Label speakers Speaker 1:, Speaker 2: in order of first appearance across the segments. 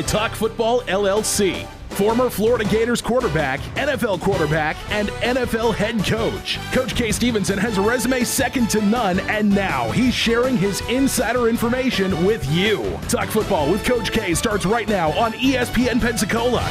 Speaker 1: Talk Football LLC. Former Florida Gators quarterback, NFL quarterback, and NFL head coach. Coach K. Stevenson has a resume second to none, and now he's sharing his insider information with you. Talk Football with Coach K starts right now on ESPN Pensacola.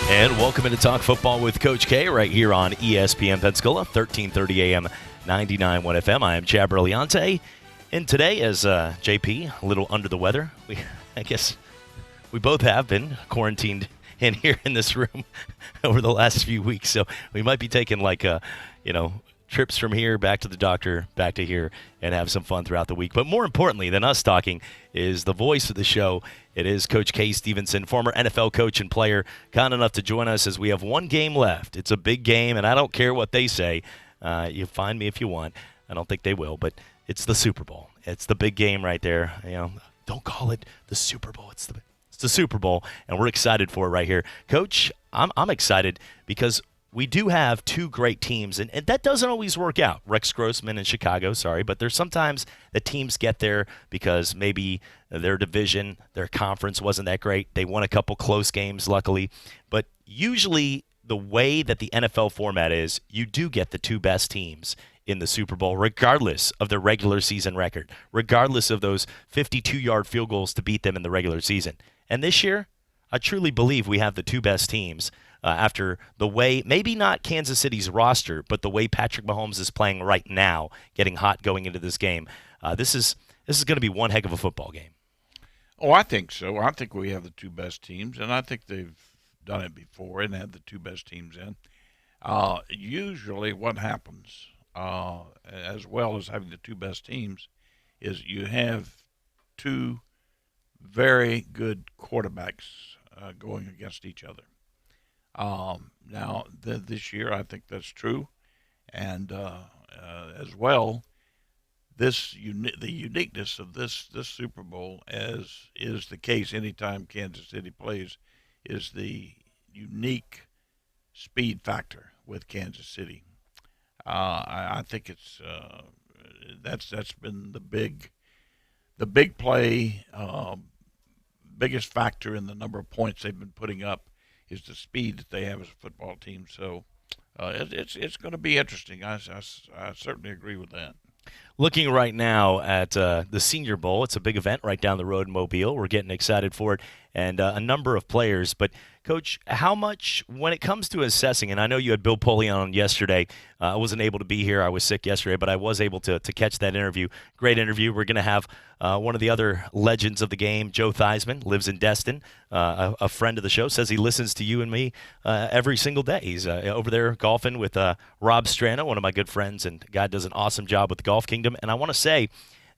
Speaker 2: And welcome into Talk Football with Coach K right here on ESPN Pensacola, 1330 AM, 99.1 FM. I am Chad Brilliante. And today, as JP, a little under the weather, I guess we both have been quarantined in here in this room over the last few weeks. So we might be taking trips from here back to the doctor, back to here, and have some fun throughout the week. But more importantly than us talking is the voice of the show. It is Coach K. Stevenson, former NFL coach and player, kind enough to join us as we have one game left. It's a big game, and I don't care what they say. You find me if you want. I don't think they will, but it's the Super Bowl. It's the big game right there. Don't call it the Super Bowl. It's the Super Bowl, and we're excited for it right here. Coach, I'm excited because we do have two great teams, and that doesn't always work out. Rex Grossman in Chicago, but there's sometimes the teams get there because maybe their division, their conference wasn't that great. They won a couple close games, luckily. But usually the way that the NFL format is, you do get the two best teams in the Super Bowl, regardless of their regular season record, regardless of those 52-yard field goals to beat them in the regular season. And this year, I truly believe we have the two best teams after the way, maybe not Kansas City's roster, but the way Patrick Mahomes is playing right now, getting hot going into this game. This is going to be one heck of a football game.
Speaker 3: Oh, I think so. I think we have the two best teams, and I think they've done it before and had the two best teams in. Usually what happens, as well as having the two best teams, is you have two very good quarterbacks going against each other. Now, this year, I think that's true. And as well, the uniqueness of this Super Bowl, as is the case anytime Kansas City plays, is the unique speed factor with Kansas City. I think it's that's been the big play, biggest factor in the number of points they've been putting up is the speed that they have as a football team. So it's going to be interesting. I certainly agree with that.
Speaker 2: Looking right now at the Senior Bowl, it's a big event right down the road in Mobile. We're getting excited for it, and a number of players. But, Coach, how much, when it comes to assessing, and I know you had Bill Polian on yesterday. I wasn't able to be here. I was sick yesterday, but I was able to catch that interview. Great interview. We're going to have one of the other legends of the game, Joe Theismann, lives in Destin, a friend of the show, says he listens to you and me every single day. He's over there golfing with Rob Strano, one of my good friends, and God does an awesome job with the Golf Kingdom. And I want to say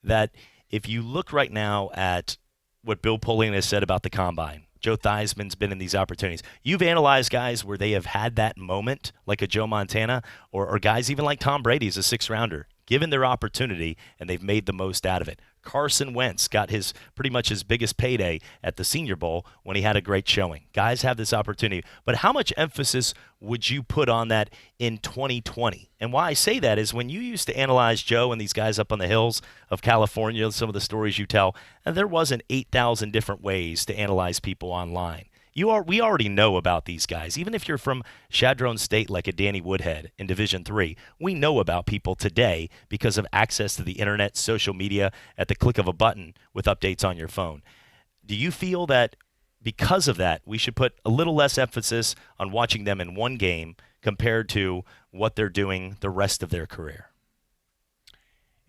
Speaker 2: that if you look right now at what Bill Polian has said about the Combine, Joe Theismann's been in these opportunities. You've analyzed guys where they have had that moment, like a Joe Montana, or guys even like Tom Brady as a sixth-rounder, given their opportunity, and they've made the most out of it. Carson Wentz got pretty much his biggest payday at the Senior Bowl when he had a great showing. Guys have this opportunity. But how much emphasis would you put on that in 2020? And why I say that is when you used to analyze Joe and these guys up on the hills of California, some of the stories you tell, and there wasn't 8,000 different ways to analyze people online. We already know about these guys. Even if you're from Chadron State like a Danny Woodhead in Division III, we know about people today because of access to the internet, social media, at the click of a button with updates on your phone. Do you feel that because of that, we should put a little less emphasis on watching them in one game compared to what they're doing the rest of their career?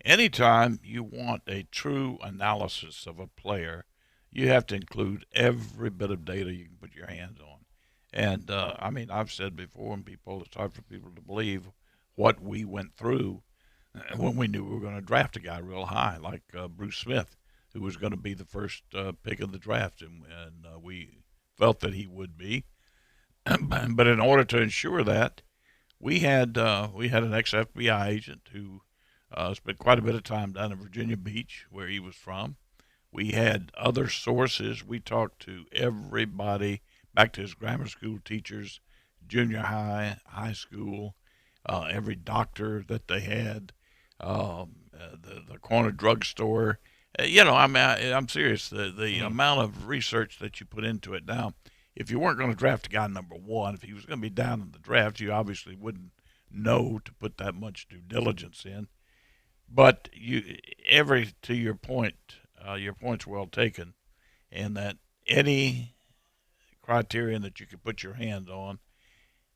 Speaker 3: Anytime you want a true analysis of a player, you have to include every bit of data you can put your hands on. And, I've said before, and it's hard for people to believe what we went through when we knew we were going to draft a guy real high, like Bruce Smith, who was going to be the first pick of the draft, and we felt that he would be. But in order to ensure that, we had an ex-FBI agent who spent quite a bit of time down in Virginia Beach, where he was from. We had other sources. We talked to everybody, back to his grammar school teachers, junior high, high school, every doctor that they had, the corner drugstore. I'm serious. The amount of research that you put into it. Now, if you weren't going to draft a guy number one, if he was going to be down in the draft, you obviously wouldn't know to put that much due diligence in. But to your point's well taken, and that any criterion that you can put your hand on,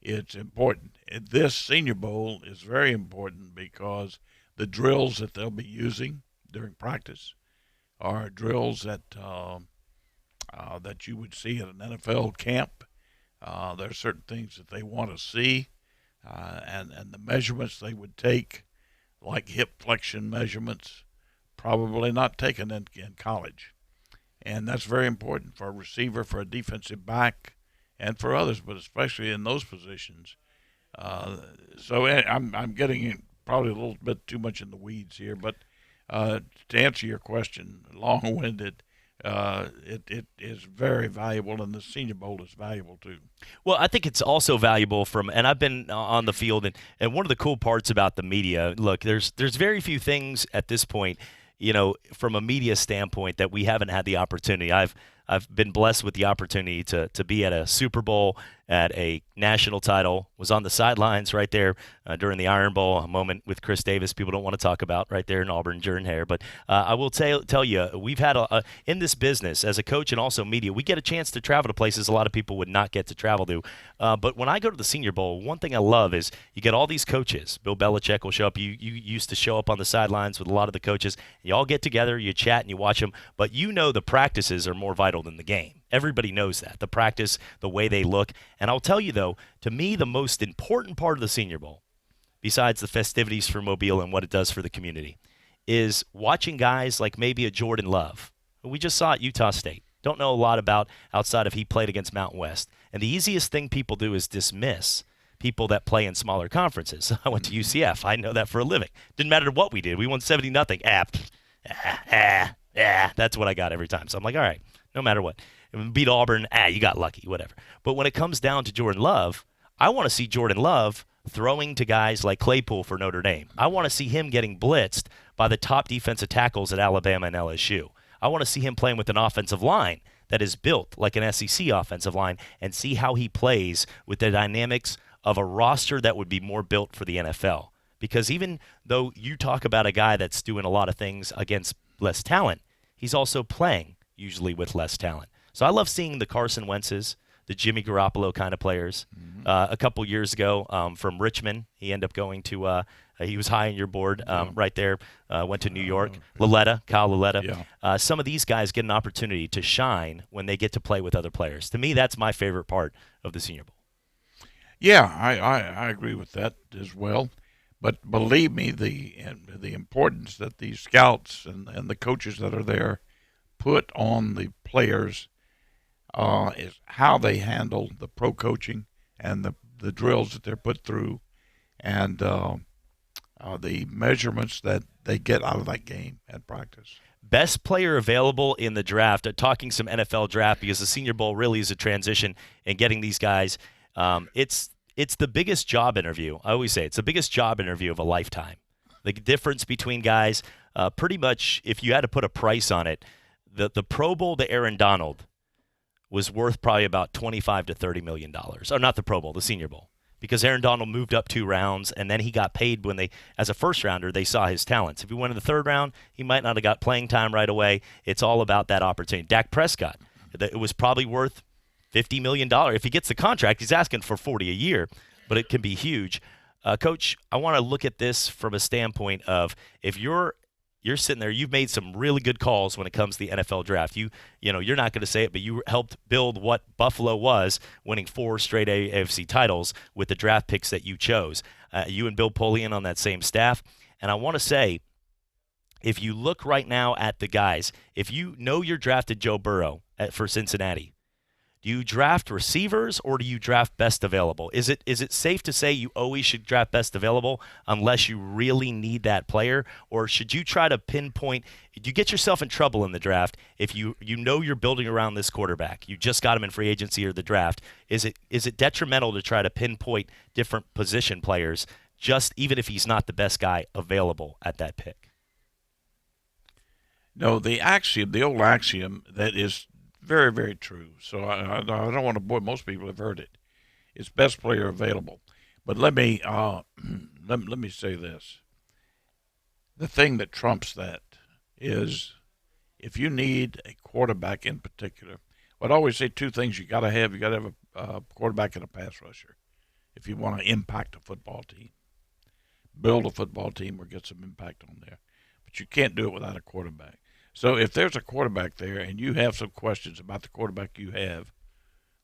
Speaker 3: it's important. This Senior Bowl is very important because the drills that they'll be using during practice are drills that you would see at an NFL camp. There are certain things that they want to see, and the measurements they would take, like hip flexion measurements, probably not taken in college. And that's very important for a receiver, for a defensive back, and for others, but especially in those positions. So I'm getting probably a little bit too much in the weeds here, but to answer your question, long-winded, it is very valuable, and the Senior Bowl is valuable too.
Speaker 2: Well, I think it's also valuable and I've been on the field, and one of the cool parts about the media, look, there's very few things at this point, from a media standpoint that we haven't had the opportunity. I've been blessed with the opportunity to be at a Super Bowl, at a national title, was on the sidelines right there during the Iron Bowl, a moment with Chris Davis people don't want to talk about right there in Auburn, Jordan-Hare. But I will tell you, we've had in this business as a coach and also media, we get a chance to travel to places a lot of people would not get to travel to. But when I go to the Senior Bowl, one thing I love is you get all these coaches. Bill Belichick will show up. You used to show up on the sidelines with a lot of the coaches. You all get together, you chat, and you watch them. But the practices are more vital than the game. Everybody knows that. The practice, the way they look. And I'll tell you, though, to me, the most important part of the Senior Bowl, besides the festivities for Mobile and what it does for the community, is watching guys like maybe a Jordan Love, who we just saw at Utah State. Don't know a lot about outside of he played against Mountain West. And the easiest thing people do is dismiss people that play in smaller conferences. I went to UCF. I know that for a living. Didn't matter what we did. We won 70-0. That's what I got every time. So I'm like, all right, no matter what. Beat Auburn, you got lucky, whatever. But when it comes down to Jordan Love, I want to see Jordan Love throwing to guys like Claypool for Notre Dame. I want to see him getting blitzed by the top defensive tackles at Alabama and LSU. I want to see him playing with an offensive line that is built like an SEC offensive line and see how he plays with the dynamics of a roster that would be more built for the NFL. Because even though you talk about a guy that's doing a lot of things against less talent, he's also playing usually with less talent. So I love seeing the Carson Wentz's, the Jimmy Garoppolo kind of players. Mm-hmm. A couple years ago from Richmond, he ended up going to he was high on your board right there, went to New York. Okay. Kyle Lauletta. Yeah. Some of these guys get an opportunity to shine when they get to play with other players. To me, that's my favorite part of the Senior Bowl.
Speaker 3: Yeah, I agree with that as well. But believe me, the importance that these scouts and the coaches that are there put on the players is how they handle the pro coaching and the drills that they're put through, and the measurements that they get out of that game at practice.
Speaker 2: Best player available in the draft, talking some NFL draft, because the Senior Bowl really is a transition in getting these guys. It's the biggest job interview. I always say it's the biggest job interview of a lifetime. The difference between guys, pretty much, if you had to put a price on it, the Pro Bowl to Aaron Donald was worth probably about $25 to $30 million. Or not the Pro Bowl, the Senior Bowl. Because Aaron Donald moved up 2 rounds, and then he got paid when as a first-rounder, they saw his talents. If he went in the 3rd round, he might not have got playing time right away. It's all about that opportunity. Dak Prescott, it was probably worth $50 million. If he gets the contract, he's asking for $40 a year, but it can be huge. Coach, I want to look at this from a standpoint of if you're sitting there, you've made some really good calls when it comes to the NFL draft. You're not going to say it, but you helped build what Buffalo was, winning 4 straight AFC titles with the draft picks that you chose. You and Bill Polian on that same staff. And I want to say, if you look right now at the guys, if you know you're drafted Joe Burrow for Cincinnati, Do you draft receivers or do you draft best available? Is it safe to say you always should draft best available unless you really need that player, or should you try to pinpoint? You get yourself in trouble in the draft if you know you're building around this quarterback. You just got him in free agency or the draft. Is it detrimental to try to pinpoint different position players, just even if he's not the best guy available at that pick?
Speaker 3: No, the old axiom that is very, very true. So I don't want to bore. Most people have heard it. It's best player available. But let me let me say this. The thing that trumps that is if you need a quarterback in particular. I'd always say two things you got to have. You got to have a quarterback and a pass rusher if you want to impact a football team, build a football team, or get some impact on there. But you can't do it without a quarterback. So if there's a quarterback there and you have some questions about the quarterback you have,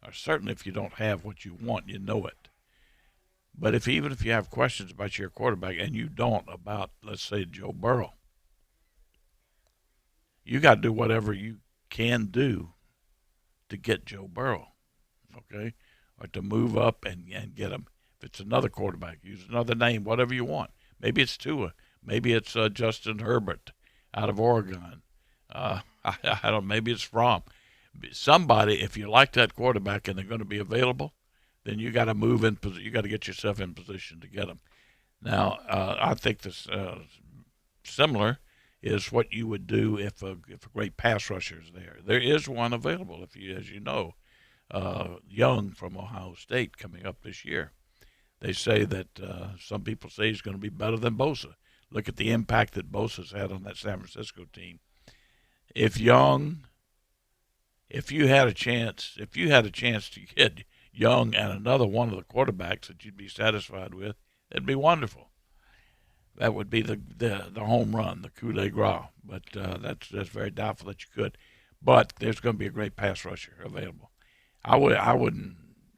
Speaker 3: or certainly if you don't have what you want, you know it. But even if you have questions about your quarterback and you don't about, let's say, Joe Burrow, you got to do whatever you can do to get Joe Burrow, okay, or to move up and get him. If it's another quarterback, use another name, whatever you want. Maybe it's Tua. Maybe it's Justin Herbert out of Oregon. I don't. Maybe it's Fromm. Somebody, if you like that quarterback and they're going to be available, then you got to move in. You got to get yourself in position to get them. Now, I think this similar is what you would do if a great pass rusher is there. There is one available, as you know, Young from Ohio State coming up this year. They say that some people say he's going to be better than Bosa. Look at the impact that Bosa's had on that San Francisco team. If you had a chance to get Young and another one of the quarterbacks that you'd be satisfied with, it'd be wonderful. That would be the home run, the coup de grace. But that's very doubtful that you could. But there's going to be a great pass rusher available. I wouldn't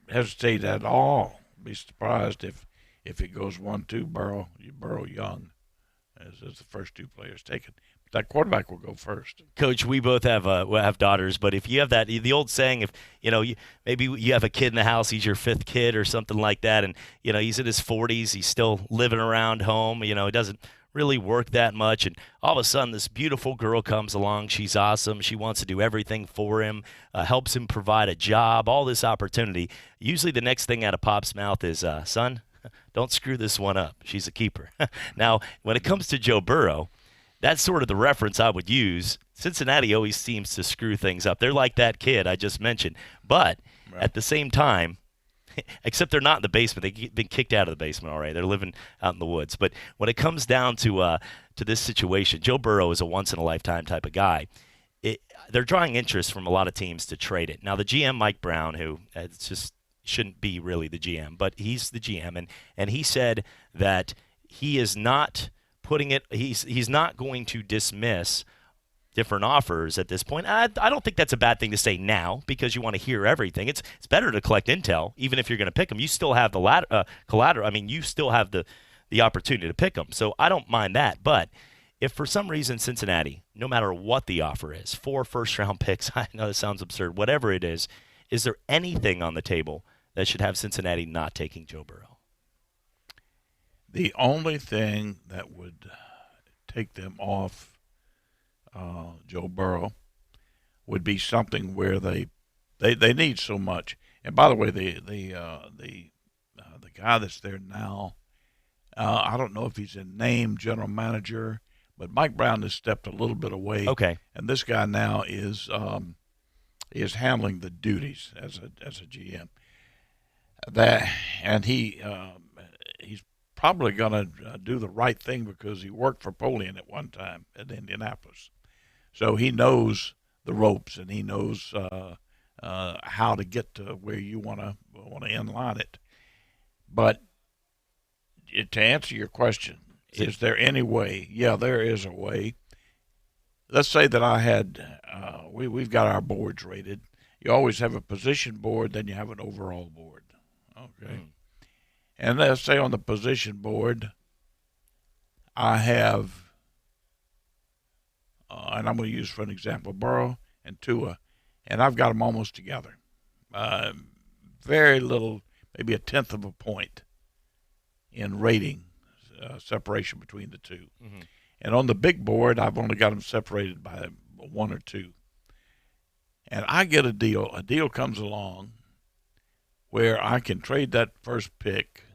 Speaker 3: hesitate at all. Be surprised if it goes 1-2 Burrow Young as the first two players taken. But that quarterback will go first.
Speaker 2: Coach, we both have daughters, but if you have the old saying, if maybe you have a kid in the house, he's your fifth kid or something like that, and he's in his 40s, he's still living around home, it doesn't really work that much, and all of a sudden this beautiful girl comes along. She's awesome. She wants to do everything for him, helps him provide a job, all this opportunity. Usually the next thing out of Pop's mouth is, son, don't screw this one up. She's a keeper. Now, when it comes to Joe Burrow, that's sort of the reference I would use. Cincinnati always seems to screw things up. They're like that kid I just mentioned. But at the same time, except they're not in the basement. They've been kicked out of the basement already. They're living out in the woods. But when it comes down to this situation, Joe Burrow is a once-in-a-lifetime type of guy. They're drawing interest from a lot of teams to trade it. Now, the GM, Mike Brown, who it's just shouldn't be really the GM, but he's the GM, and he said that he is not putting it. He's not going to dismiss different offers at this point. I don't think that's a bad thing to say now because you want to hear everything. It's better to collect intel, even if you're going to pick them. You still have the collateral. I mean, you still have the opportunity to pick them. So I don't mind that. But if for some reason Cincinnati, no matter what the offer is, 4 first-round picks, I know this sounds absurd, whatever it is there anything on the table that should have Cincinnati not taking Joe Burrow?
Speaker 3: The only thing that would take them off Joe Burrow would be something where they need so much. And by the way, the guy that's there now, I don't know if he's a named general manager, but Mike Brown has stepped a little bit away.
Speaker 2: Okay.
Speaker 3: And this guy now is handling the duties as a GM. He's probably going to do the right thing because he worked for Polian at one time at Indianapolis. So he knows the ropes and he knows how to get to where you want to inline it. But to answer your question, is there any way? Yeah, there is a way. Let's say that I had we've got our boards rated. You always have a position board, then you have an overall board. Okay. And let's say on the position board, I have, and I'm going to use for an example, Burrow and Tua, and I've got them almost together. very little, maybe a tenth of a point in rating separation between the two. Mm-hmm. And on the big board, I've only got them separated by 1 or 2. And I get a deal. A deal comes along where I can trade that first pick,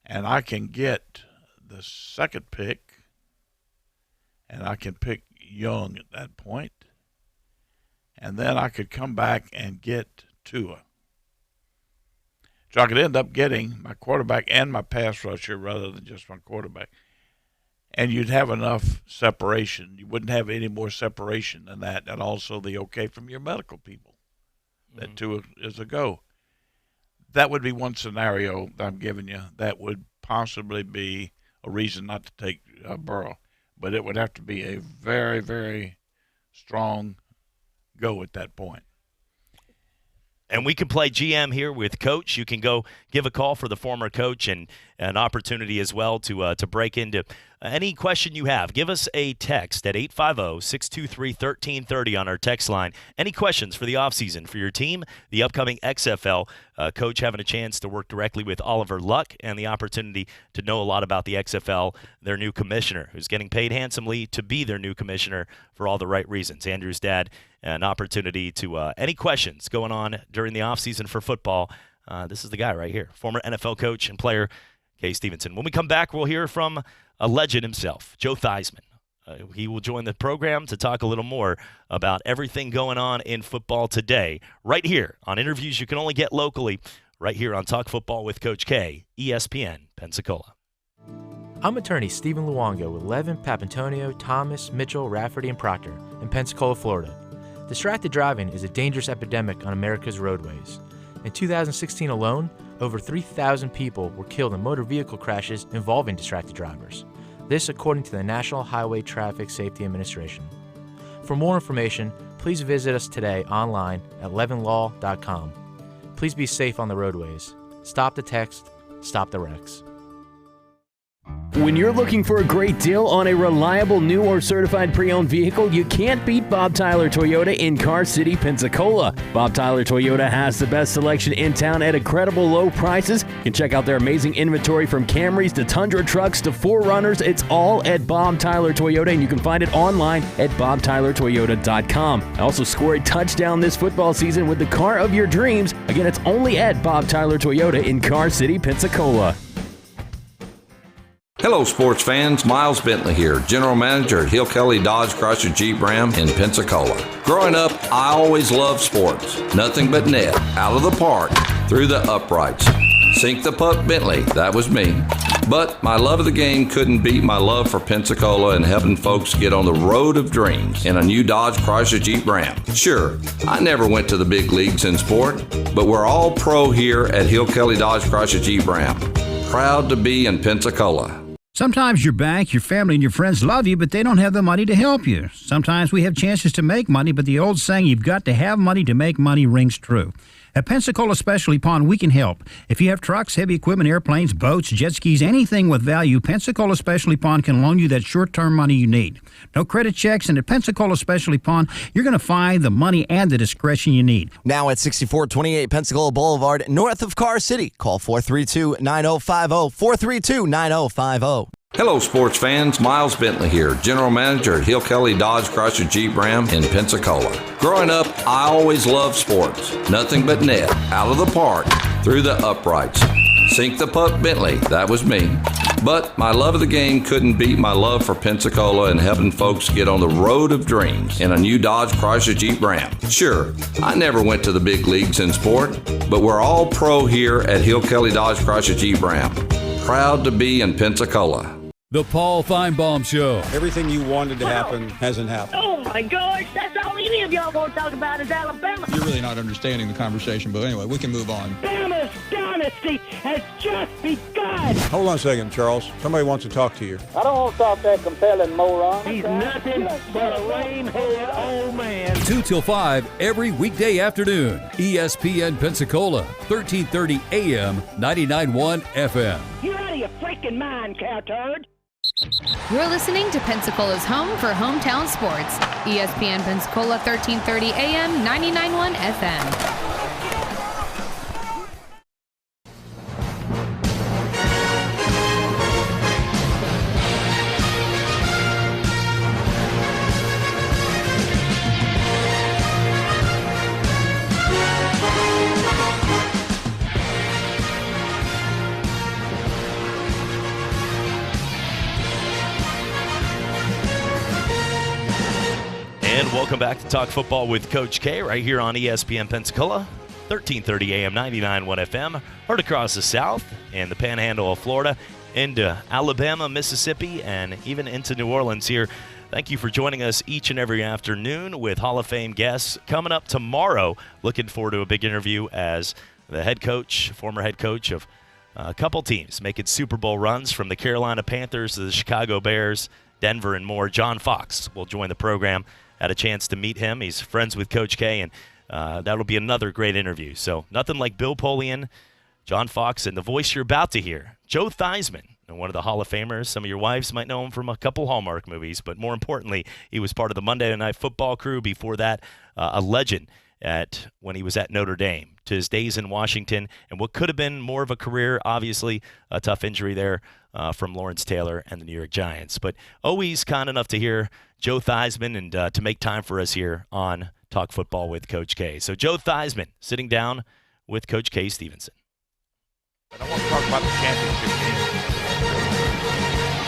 Speaker 3: and I can get the second pick, and I can pick Young at that point, and then I could come back and get Tua. So I could end up getting my quarterback and my pass rusher rather than just my quarterback. And you'd have enough separation. You wouldn't have any more separation than that, and also the okay from your medical people that Tua is a go. That would be one scenario that I'm giving you that would possibly be a reason not to take Burrow. But it would have to be a very, very strong go at that point.
Speaker 2: And we can play GM here with Coach. You can go give a call for the former coach and an opportunity as well to break into any question you have. Give us a text at 850-623-1330 on our text line. Any questions for the offseason for your team, the upcoming XFL, Coach having a chance to work directly with Oliver Luck and the opportunity to know a lot about the XFL, their new commissioner, who's getting paid handsomely to be their new commissioner for all the right reasons. Andrew's dad, an opportunity to any questions going on during the offseason for football. This is the guy right here, former NFL coach and player, Kay Stevenson. When we come back, we'll hear from a legend himself, Joe Theismann. He will join the program to talk a little more about everything going on in football today, right here on interviews you can only get locally, right here on Talk Football with Coach K, ESPN Pensacola.
Speaker 4: I'm attorney Stephen Luongo with Levin, Papantonio, Thomas, Mitchell, Rafferty, and Proctor in Pensacola, Florida. Distracted driving is a dangerous epidemic on America's roadways. In 2016 alone, over 3,000 people were killed in motor vehicle crashes involving distracted drivers. This according to the National Highway Traffic Safety Administration. For more information, please visit us today online at levinlaw.com. Please be safe on the roadways. Stop the text, stop the wrecks.
Speaker 1: When you're looking for a great deal on a reliable new or certified pre-owned vehicle, you can't beat Bob Tyler Toyota in Car City, Pensacola. Bob Tyler Toyota has the best selection in town at incredible low prices. You can check out their amazing inventory from Camrys to Tundra trucks to 4Runners. It's all at Bob Tyler Toyota, and you can find it online at bobtylertoyota.com. Also score a touchdown this football season with the car of your dreams. Again, it's only at Bob Tyler Toyota in Car City, Pensacola.
Speaker 5: Hello, sports fans. Miles Bentley here, General Manager at Hill Kelly Dodge Chrysler Jeep Ram in Pensacola. Growing up, I always loved sports. Nothing but net, out of the park, through the uprights. Sink the puck Bentley, that was me. But my love of the game couldn't beat my love for Pensacola and helping folks get on the road of dreams in a new Dodge Chrysler Jeep Ram. Sure, I never went to the big leagues in sport, but we're all pro here at Hill Kelly Dodge Chrysler Jeep Ram. Proud to be in Pensacola.
Speaker 6: Sometimes your bank, your family, and your friends love you, but they don't have the money to help you. Sometimes we have chances to make money, but the old saying, you've got to have money to make money, rings true. At Pensacola Specialty Pond, we can help. If you have trucks, heavy equipment, airplanes, boats, jet skis, anything with value, Pensacola Specialty Pond can loan you that short-term money you need. No credit checks, and at Pensacola Specialty Pond, you're going to find the money and the discretion you need.
Speaker 7: Now at 6428 Pensacola Boulevard, north of Car City. Call 432-9050, 432-9050.
Speaker 5: Hello, sports fans. Miles Bentley here, General Manager at Hill Kelly Dodge Chrysler Jeep Ram in Pensacola. Growing up, I always loved sports. Nothing but net, out of the park, through the uprights. Sink the puck Bentley, that was me. But my love of the game couldn't beat my love for Pensacola and helping folks get on the road of dreams in a new Dodge Chrysler Jeep Ram. Sure, I never went to the big leagues in sport, but we're all pro here at Hill Kelly Dodge Chrysler Jeep Ram. Proud to be in Pensacola.
Speaker 8: The Paul Feinbaum Show.
Speaker 9: Everything you wanted to happen hasn't happened.
Speaker 10: Oh, my gosh. That's all any of y'all want to talk about is Alabama.
Speaker 9: You're really not understanding the conversation, but anyway, we can move on.
Speaker 10: Alabama's dynasty has just begun.
Speaker 9: Hold on a second, Charles. Somebody wants to talk to you.
Speaker 10: I don't want to talk to that compelling moron. He's nothing but a lame-headed old man.
Speaker 8: 2 till 5 every weekday afternoon. ESPN Pensacola, 1330 AM, 99.1 FM.
Speaker 10: You're out of your freaking mind, cowturd.
Speaker 11: You're listening to Pensacola's home for hometown sports. ESPN Pensacola 1330 AM, 99.1 FM.
Speaker 2: And welcome back to Talk Football with Coach K right here on ESPN Pensacola, 1330 AM, 99.1 FM, heard across the South and the Panhandle of Florida, into Alabama, Mississippi, and even into New Orleans here. Thank you for joining us each and every afternoon with Hall of Fame guests. Coming up tomorrow, looking forward to a big interview as the head coach, former head coach of a couple teams making Super Bowl runs, from the Carolina Panthers to the Chicago Bears, Denver, and more. John Fox will join the program. Had a chance to meet him. He's friends with Coach K, and that'll be another great interview. So nothing like Bill Polian, John Fox, and the voice you're about to hear, Joe Theismann, one of the Hall of Famers. Some of your wives might know him from a couple Hallmark movies, but more importantly, he was part of the Monday Night Football crew. Before that, a legend when he was at Notre Dame, to his days in Washington, and what could have been more of a career. Obviously, a tough injury there from Lawrence Taylor and the New York Giants. But always kind enough to hear Joe Theismann and to make time for us here on Talk Football with Coach K. So Joe Theismann sitting down with Coach K. Stevenson.
Speaker 3: I want to talk about the championship games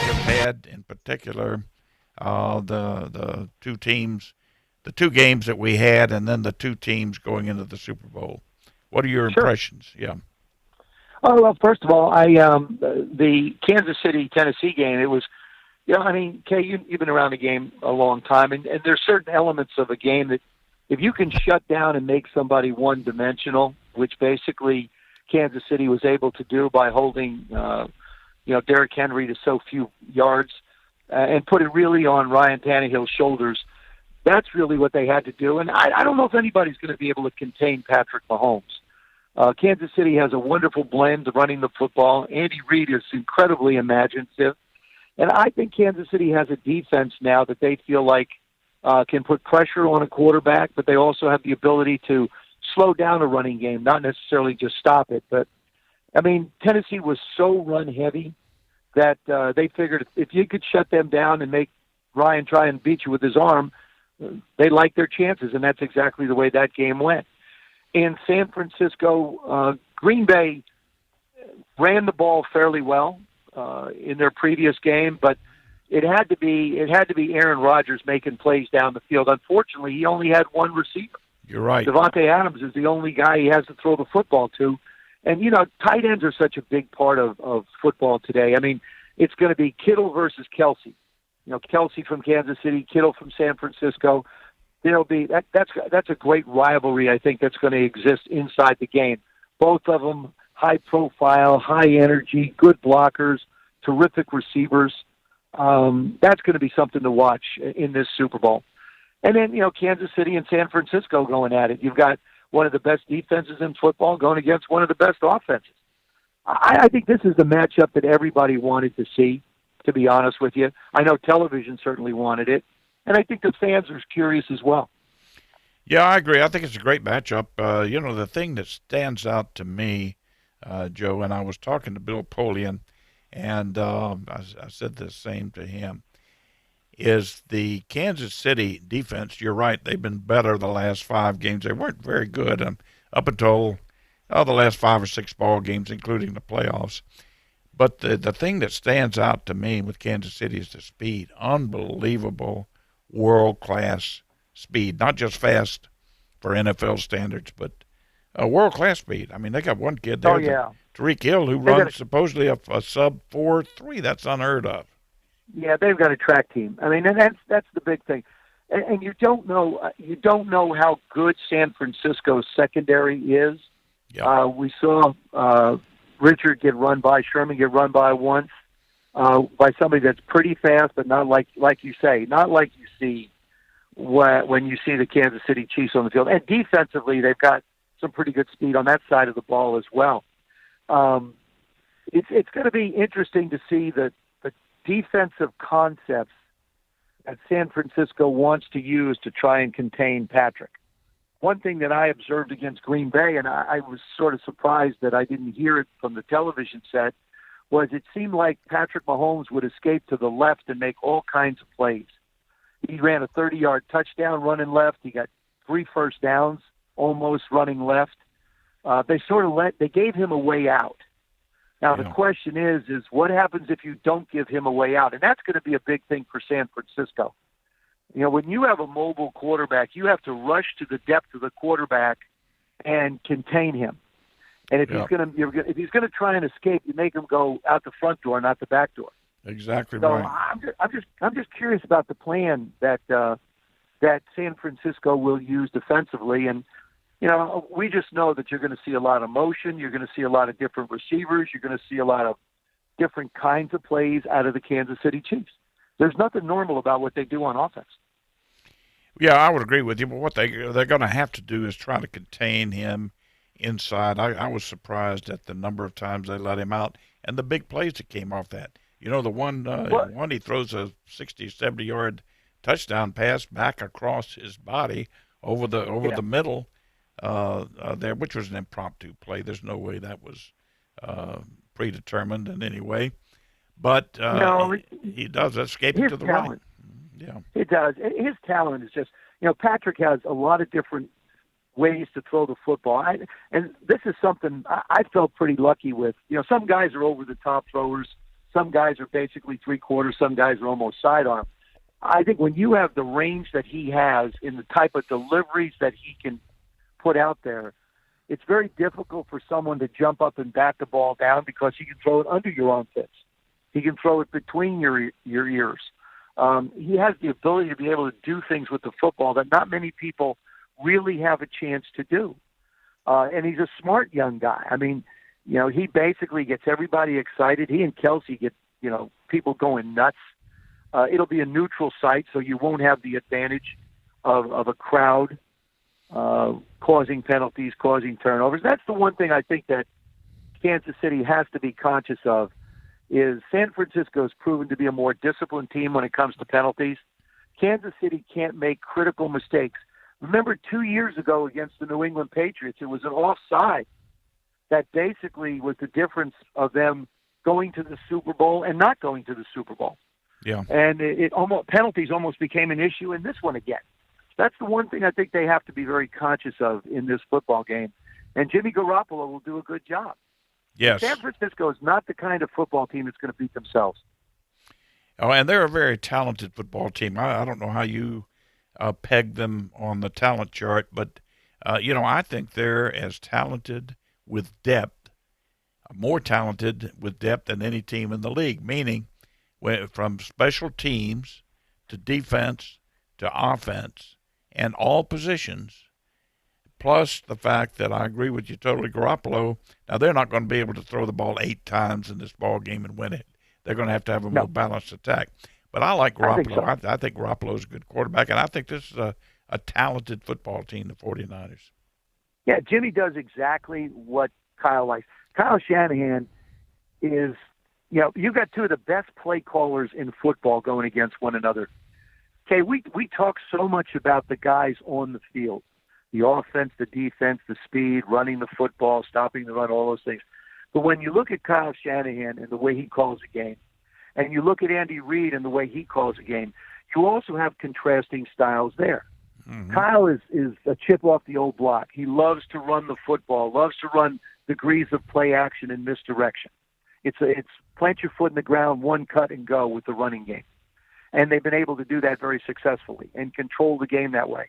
Speaker 3: you've had, in particular, the two teams, the two games that we had, and then the two teams going into the Super Bowl. What are your impressions? Yeah.
Speaker 10: Oh, well, first of all, the Kansas City Tennessee game, it was, I mean, Kay, you've been around the game a long time, and there's certain elements of a game that if you can shut down and make somebody one-dimensional, which basically Kansas City was able to do by holding, Derrick Henry to so few yards, and put it really on Ryan Tannehill's shoulders, that's really what they had to do. And I don't know if anybody's going to be able to contain Patrick Mahomes. Kansas City has a wonderful blend of running the football. Andy Reid is incredibly imaginative. And I think Kansas City has a defense now that they feel like can put pressure on a quarterback, but they also have the ability to slow down a running game, not necessarily just stop it. But, I mean, Tennessee was so run-heavy that they figured if you could shut them down and make Ryan try and beat you with his arm, they liked their chances, and that's exactly the way that game went. In San Francisco, Green Bay ran the ball fairly well in their previous game, but it had to be Aaron Rodgers making plays down the field. Unfortunately, he only had one receiver.
Speaker 3: You're right.
Speaker 10: Devontae Adams is the only guy he has to throw the football to. And, tight ends are such a big part of football today. I mean, it's going to be Kittle versus Kelsey. Kelsey from Kansas City, Kittle from San Francisco. There'll be that's a great rivalry, I think, that's going to exist inside the game. Both of them high profile, high energy, good blockers, terrific receivers. That's going to be something to watch in this Super Bowl. And then, Kansas City and San Francisco going at it. You've got one of the best defenses in football going against one of the best offenses. I think this is the matchup that everybody wanted to see, to be honest with you. I know television certainly wanted it, and I think the fans are curious as well.
Speaker 3: Yeah, I agree. I think it's a great matchup. The thing that stands out to me, Joe, and I was talking to Bill Polian, and I said the same to him, is the Kansas City defense. You're right. They've been better the last 5 games. They weren't very good up until the last 5 or 6 ball games, including the playoffs. But the thing that stands out to me with Kansas City is the speed. Unbelievable world-class speed. Not just fast for NFL standards, but world-class speed. I mean, they got one kid there, Tariq Hill, who runs supposedly a sub 4.3. That's unheard of.
Speaker 10: Yeah, they've got a track team. I mean, and that's the big thing. And you don't know how good San Francisco's secondary is. Yeah. We saw Richard get run by, Sherman get run by once, by somebody that's pretty fast, but not like you say, not like you see when you see the Kansas City Chiefs on the field. And defensively, they've got some pretty good speed on that side of the ball as well. It's going to be interesting to see the defensive concepts that San Francisco wants to use to try and contain Patrick. One thing that I observed against Green Bay, and I was sort of surprised that I didn't hear it from the television set, was it seemed like Patrick Mahomes would escape to the left and make all kinds of plays. He ran a 30-yard touchdown running left. He got 3 first downs almost running left. They gave him a way out. Now, the question is what happens if you don't give him a way out? And that's going to be a big thing for San Francisco. You know, when you have a mobile quarterback, you have to rush to the depth of the quarterback and contain him. And if he's going to try and escape, you make him go out the front door, not the back door.
Speaker 3: Exactly
Speaker 10: So
Speaker 3: right.
Speaker 10: I'm just curious about the plan that San Francisco will use defensively. And you know, we just know that you're going to see a lot of motion. You're going to see a lot of different receivers. You're going to see a lot of different kinds of plays out of the Kansas City Chiefs. There's nothing normal about what they do on offense.
Speaker 3: Yeah, I would agree with you. But what they're going to have to do is try to contain him inside. I was surprised at the number of times they let him out and the big plays that came off that. You know, the one he throws a 60, 70-yard touchdown pass back across his body over the middle. There, which was an impromptu play. There's no way that was predetermined in any way. But he does escape it to the right. Yeah,
Speaker 10: it does. His talent is just, you know, Patrick has a lot of different ways to throw the football. And this is something I felt pretty lucky with. You know, some guys are over-the-top throwers. Some guys are basically three-quarters. Some guys are almost sidearm. I think when you have the range that he has in the type of deliveries that he can put out there, it's very difficult for someone to jump up and bat the ball down because he can throw it under your armpits. He can throw it between your ears. He has the ability to be able to do things with the football that not many people really have a chance to do. And he's a smart young guy. I mean, you know, he basically gets everybody excited. He and Kelsey get, you know, people going nuts. It'll be a neutral site, so you won't have the advantage of a crowd causing penalties, causing turnovers. That's the one thing I think that Kansas City has to be conscious of, is San Francisco's proven to be a more disciplined team when it comes to penalties. Kansas City can't make critical mistakes. Remember 2 years ago against the New England Patriots, it was an offside that basically was the difference of them going to the Super Bowl and not going to the Super Bowl.
Speaker 3: Yeah.
Speaker 10: And penalties almost became an issue in this one again. That's the one thing I think they have to be very conscious of in this football game. And Jimmy Garoppolo will do a good job.
Speaker 3: Yes.
Speaker 10: San Francisco is not the kind of football team that's going to beat themselves.
Speaker 3: Oh, and they're a very talented football team. I don't know how you peg them on the talent chart, but, you know, I think they're as talented with depth, more talented with depth than any team in the league, meaning from special teams to defense to offense and all positions, plus the fact that I agree with you totally, Garoppolo, now they're not going to be able to throw the ball 8 times in this ball game and win it. They're going to have a more balanced attack. But I like Garoppolo. I think Garoppolo's a good quarterback, and I think this is a talented football team, the 49ers.
Speaker 10: Yeah, Jimmy does exactly what Kyle likes. Kyle Shanahan is, you know, you've got two of the best play callers in football going against one another. Okay, we talk so much about the guys on the field, the offense, the defense, the speed, running the football, stopping the run, all those things. But when you look at Kyle Shanahan and the way he calls a game, and you look at Andy Reid and the way he calls a game, you also have contrasting styles there. Mm-hmm. Kyle is a chip off the old block. He loves to run the football, loves to run degrees of play action and misdirection. It's plant your foot in the ground, one cut and go with the running game. And they've been able to do that very successfully and control the game that way.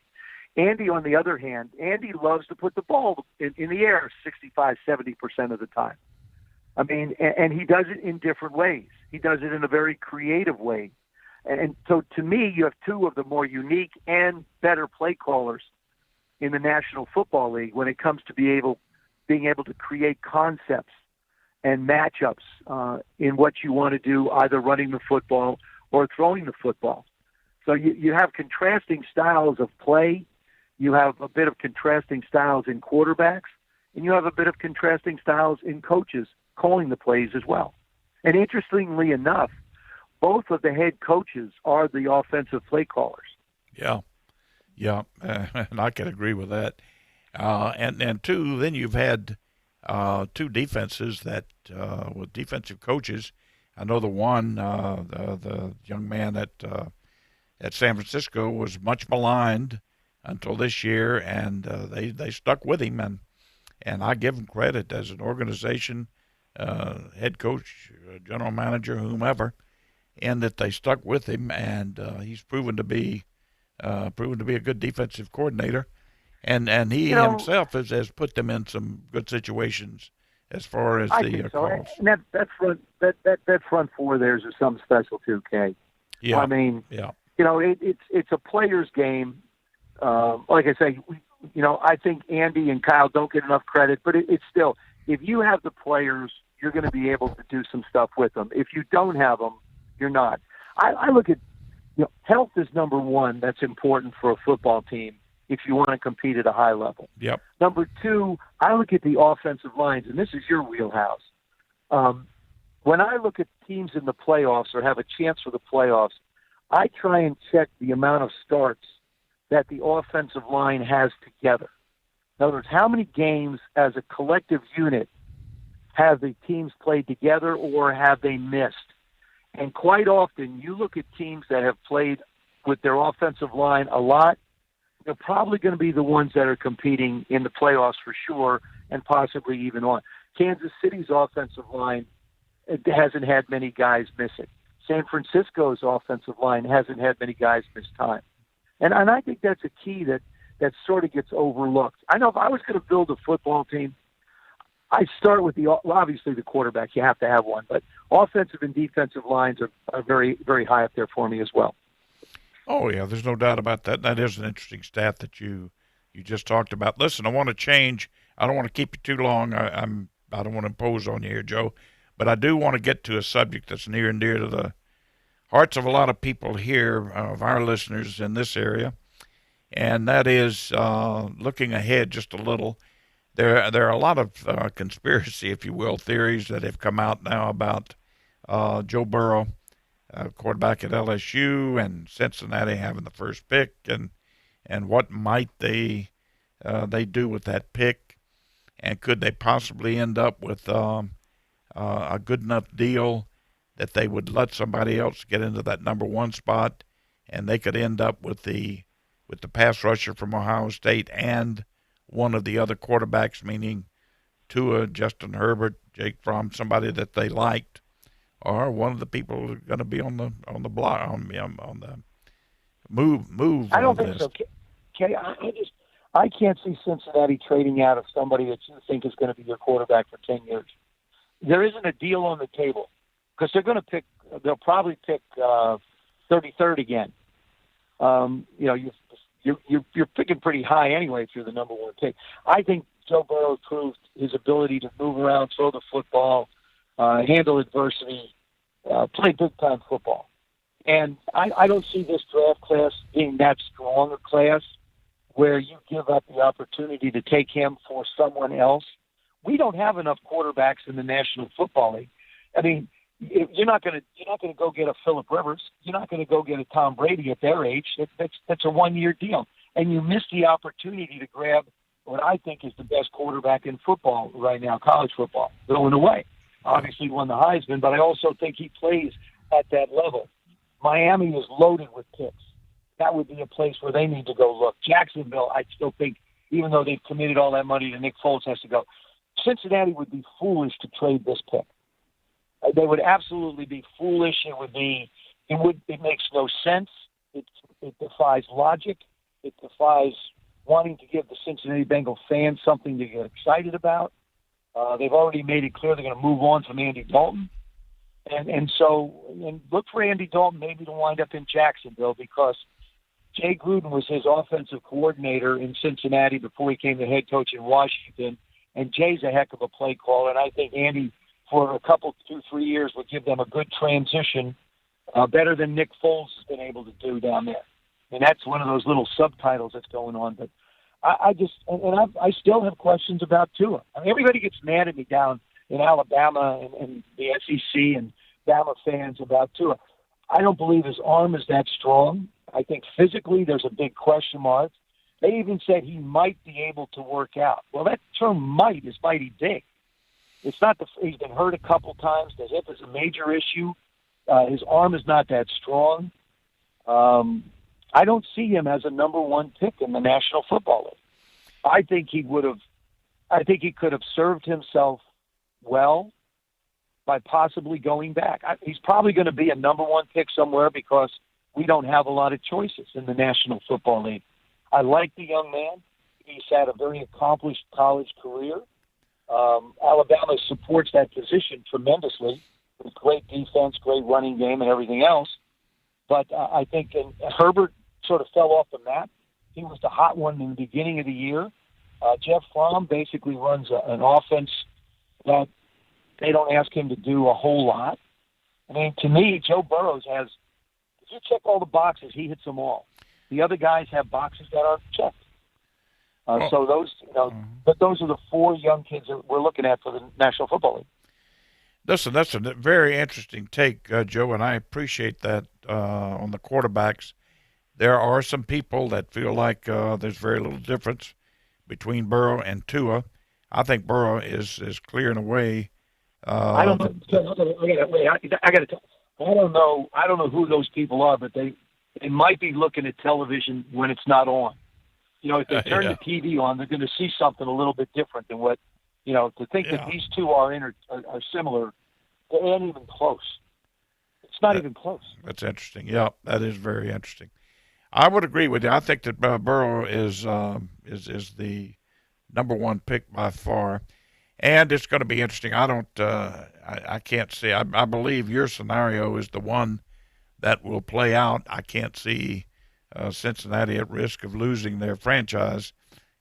Speaker 10: Andy, on the other hand, Andy loves to put the ball in the air 65, 70% of the time. I mean, and he does it in different ways. He does it in a very creative way. And so to me, you have two of the more unique and better play callers in the National Football League when it comes to being able to create concepts and matchups in what you want to do, either running the football or throwing the football. So you have contrasting styles of play. You have a bit of contrasting styles in quarterbacks, and you have a bit of contrasting styles in coaches calling the plays as well. And interestingly enough, both of the head coaches are the offensive play callers.
Speaker 3: Yeah, and I can agree with that. And two, then you've had two defenses that with defensive coaches. I know the one, the young man at San Francisco was much maligned until this year, and they stuck with him, and I give them credit as an organization, head coach, general manager, whomever, and that they stuck with him, and he's proven to be a good defensive coordinator, and he himself has put them in some good situations as far as the calls.
Speaker 10: And that front four there is some special too, Kay.
Speaker 3: Yeah,
Speaker 10: I mean,
Speaker 3: yeah.
Speaker 10: It's a player's game. Like I say, I think Andy and Kyle don't get enough credit, but it's still, if you have the players, you're going to be able to do some stuff with them. If you don't have them, you're not. I look at, health is number one. That's important for a football team if you want to compete at a high level.
Speaker 3: Yep.
Speaker 10: Number two, I look at the offensive lines, and this is your wheelhouse. When I look at teams in the playoffs or have a chance for the playoffs, I try and check the amount of starts that the offensive line has together. In other words, how many games as a collective unit have the teams played together or have they missed? And quite often, you look at teams that have played with their offensive line a lot, they're probably going to be the ones that are competing in the playoffs for sure, and possibly even on. Kansas City's offensive line hasn't had many guys miss it. San Francisco's offensive line hasn't had many guys miss time. And I think that's a key that sort of gets overlooked. I know if I was going to build a football team, I'd start with obviously the quarterback. You have to have one. But offensive and defensive lines are very, very high up there for me as well.
Speaker 3: Oh, yeah, there's no doubt about that. That is an interesting stat that you just talked about. Listen, I want to change. I don't want to keep you too long. I don't want to impose on you here, Joe. But I do want to get to a subject that's near and dear to the hearts of a lot of people here, of our listeners in this area, and that is looking ahead just a little. There are a lot of conspiracy, if you will, theories that have come out now about Joe Burrow, quarterback at LSU, and Cincinnati having the first pick, and what might they do with that pick, and could they possibly end up with a good enough deal that they would let somebody else get into that number one spot, and they could end up with the pass rusher from Ohio State and one of the other quarterbacks, meaning Tua, Justin Herbert, Jake Fromm, somebody that they liked, or one of the people who are going to be on the block on the move.
Speaker 10: I don't think so, Kay. I can't see Cincinnati trading out of somebody that you think is going to be your quarterback for 10 years. There isn't a deal on the table because they'll probably pick 33rd again. You're picking pretty high anyway if you're the number one pick. I think Joe Burrow proved his ability to move around, throw the football, handle adversity, play big-time football. And I don't see this draft class being that strong a class where you give up the opportunity to take him for someone else. We don't have enough quarterbacks in the National Football League. I mean, you're not going to go get a Phillip Rivers. You're not going to go get a Tom Brady at their age. That's a one-year deal, and you miss the opportunity to grab what I think is the best quarterback in football right now, college football, going away. Obviously, he won the Heisman, but I also think he plays at that level. Miami is loaded with picks. That would be a place where they need to go look. Jacksonville, I still think, even though they've committed all that money to Nick Foles, has to go. Cincinnati would be foolish to trade this pick. They would absolutely be foolish. It makes no sense. It defies logic. It defies wanting to give the Cincinnati Bengal fans something to get excited about. They've already made it clear they're going to move on from Andy Dalton. And look for Andy Dalton maybe to wind up in Jacksonville because Jay Gruden was his offensive coordinator in Cincinnati before he became the head coach in Washington. And Jay's a heck of a play caller, and I think Andy, for a couple, 2-3 years, would give them a good transition, better than Nick Foles has been able to do down there. And that's one of those little subtitles that's going on. But I still have questions about Tua. I mean, everybody gets mad at me down in Alabama and the SEC and Bama fans about Tua. I don't believe his arm is that strong. I think physically there's a big question mark. They even said he might be able to work out. Well, that term "might" is mighty big. It's not he's been hurt a couple times. The hip is a major issue. His arm is not that strong. I don't see him as a number one pick in the National Football League. I think he could have served himself well by possibly going back. He's probably going to be a number one pick somewhere because we don't have a lot of choices in the National Football League. I like the young man. He's had a very accomplished college career. Alabama supports that position tremendously with great defense, great running game, and everything else. But I think Herbert sort of fell off the map. He was the hot one in the beginning of the year. Jeff Fromm basically runs an offense that they don't ask him to do a whole lot. I mean, to me, Joe Burrows has, if you check all the boxes, he hits them all. The other guys have boxes that aren't checked. So those, but those are the four young kids that we're looking at for the National Football League.
Speaker 3: Listen, that's a very interesting take, Joe, and I appreciate that on the quarterbacks. There are some people that feel like there's very little difference between Burrow and Tua. I think Burrow is clearing away.
Speaker 10: I don't know. I got to. I don't know who those people are, but they might be looking at television when it's not on. If they turn the TV on, they're going to see something a little bit different than what, to think that these two are similar, they ain't even close. It's not even close.
Speaker 3: That's interesting. Yeah, that is very interesting. I would agree with you. I think that Burrow is the number one pick by far, and it's going to be interesting. I can't see. I believe your scenario is the one that will play out. I can't see Cincinnati at risk of losing their franchise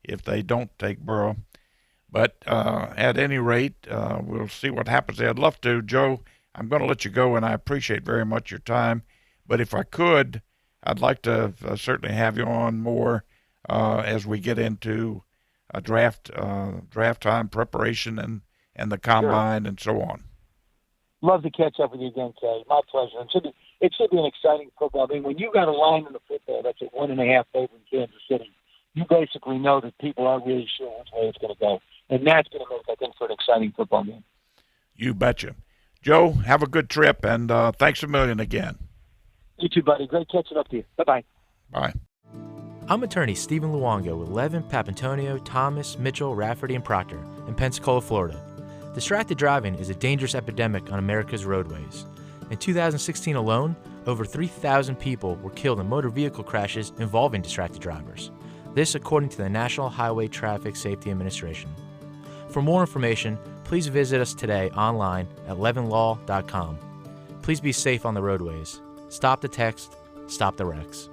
Speaker 3: if they don't take Burrow. But at any rate, we'll see what happens. I'd love to. Joe, I'm going to let you go, and I appreciate very much your time. But if I could, I'd like to certainly have you on more as we get into draft time preparation and the combine and so on.
Speaker 10: Love to catch up with you again, Kay. My pleasure. It should be an exciting football. I mean, when you got a line in the football that's at 1.5 favorite in Kansas City, you basically know that people aren't really sure which way it's going to go. And that's going to make, I think, for an exciting football game.
Speaker 3: You betcha. Joe, have a good trip, and thanks a million again.
Speaker 10: You too, buddy. Great catching up to you. Bye-bye.
Speaker 3: Bye.
Speaker 4: I'm attorney Stephen Luongo with Levin, Papantonio, Thomas, Mitchell, Rafferty, and Proctor in Pensacola, Florida. Distracted driving is a dangerous epidemic on America's roadways. In 2016 alone, over 3,000 people were killed in motor vehicle crashes involving distracted drivers. This according to the National Highway Traffic Safety Administration. For more information, please visit us today online at levinlaw.com. Please be safe on the roadways. Stop the text, stop the wrecks.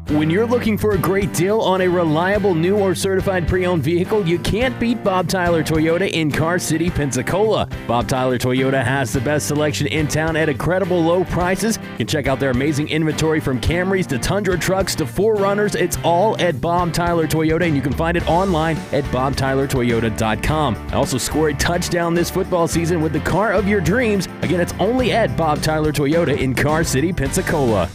Speaker 1: When you're looking for a great deal on a reliable new or certified pre-owned vehicle, you can't beat Bob Tyler Toyota in Car City, Pensacola. Bob Tyler Toyota has the best selection in town at incredible low prices. You can check out their amazing inventory from Camrys to Tundra trucks to 4Runners. It's all at Bob Tyler Toyota, and you can find it online at bobtylertoyota.com. Also score a touchdown this football season with the car of your dreams. Again, it's only at Bob Tyler Toyota in Car City, Pensacola.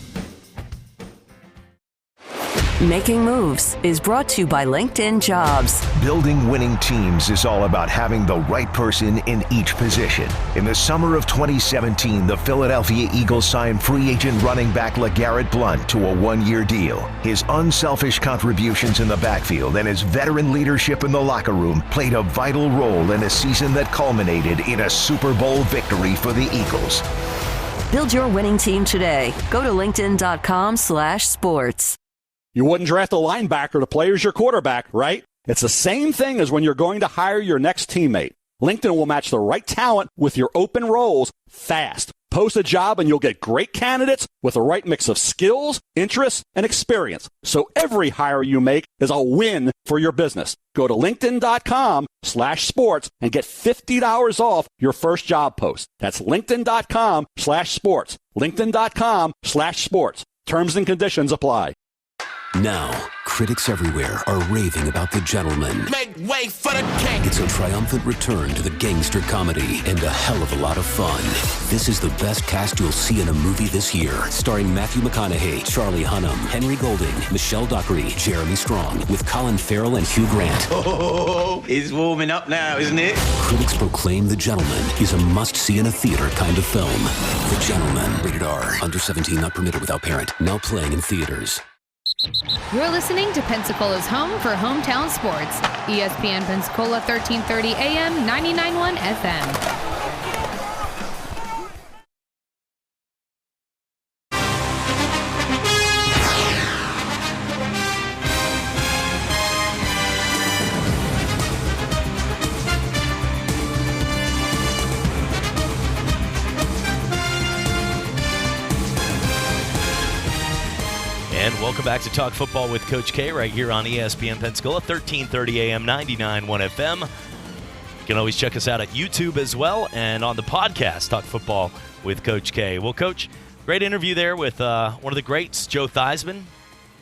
Speaker 12: Making Moves is brought to you by LinkedIn Jobs.
Speaker 13: Building winning teams is all about having the right person in each position. In the summer of 2017, the Philadelphia Eagles signed free agent running back LeGarrette Blount to a one-year deal. His unselfish contributions in the backfield and his veteran leadership in the locker room played a vital role in a season that culminated in a Super Bowl victory for the Eagles.
Speaker 12: Build your winning team today. Go to linkedin.com/sports.
Speaker 14: You wouldn't draft a linebacker to play as your quarterback, right? It's the same thing as when you're going to hire your next teammate. LinkedIn will match the right talent with your open roles fast. Post a job and you'll get great candidates with the right mix of skills, interests, and experience. So every hire you make is a win for your business. Go to linkedin.com/sports and get $50 off your first job post. That's linkedin.com/sports. linkedin.com/sports. Terms and conditions apply.
Speaker 15: Now, Critics everywhere are raving about The Gentleman.
Speaker 16: Make way for the king!
Speaker 15: It's a triumphant return to the gangster comedy and a hell of a lot of fun. This is the best cast you'll see in a movie this year. Starring Matthew McConaughey, Charlie Hunnam, Henry Golding, Michelle Dockery, Jeremy Strong, with Colin Farrell and Hugh Grant.
Speaker 16: Oh, it's warming up now, isn't it?
Speaker 15: Critics proclaim The Gentleman is a must-see in a theater kind of film. The Gentleman, rated R, under 17, not permitted without parent. Now playing in theaters.
Speaker 11: You're listening to Pensacola's home for hometown sports. ESPN Pensacola 1330 AM, 99.1 FM.
Speaker 2: And welcome back to Talk Football with Coach K right here on ESPN Pensacola, 1330 AM, 99.1 FM. You can always check us out at YouTube as well and on the podcast, Talk Football with Coach K. Well, Coach, great interview there with one of the greats, Joe Theismann.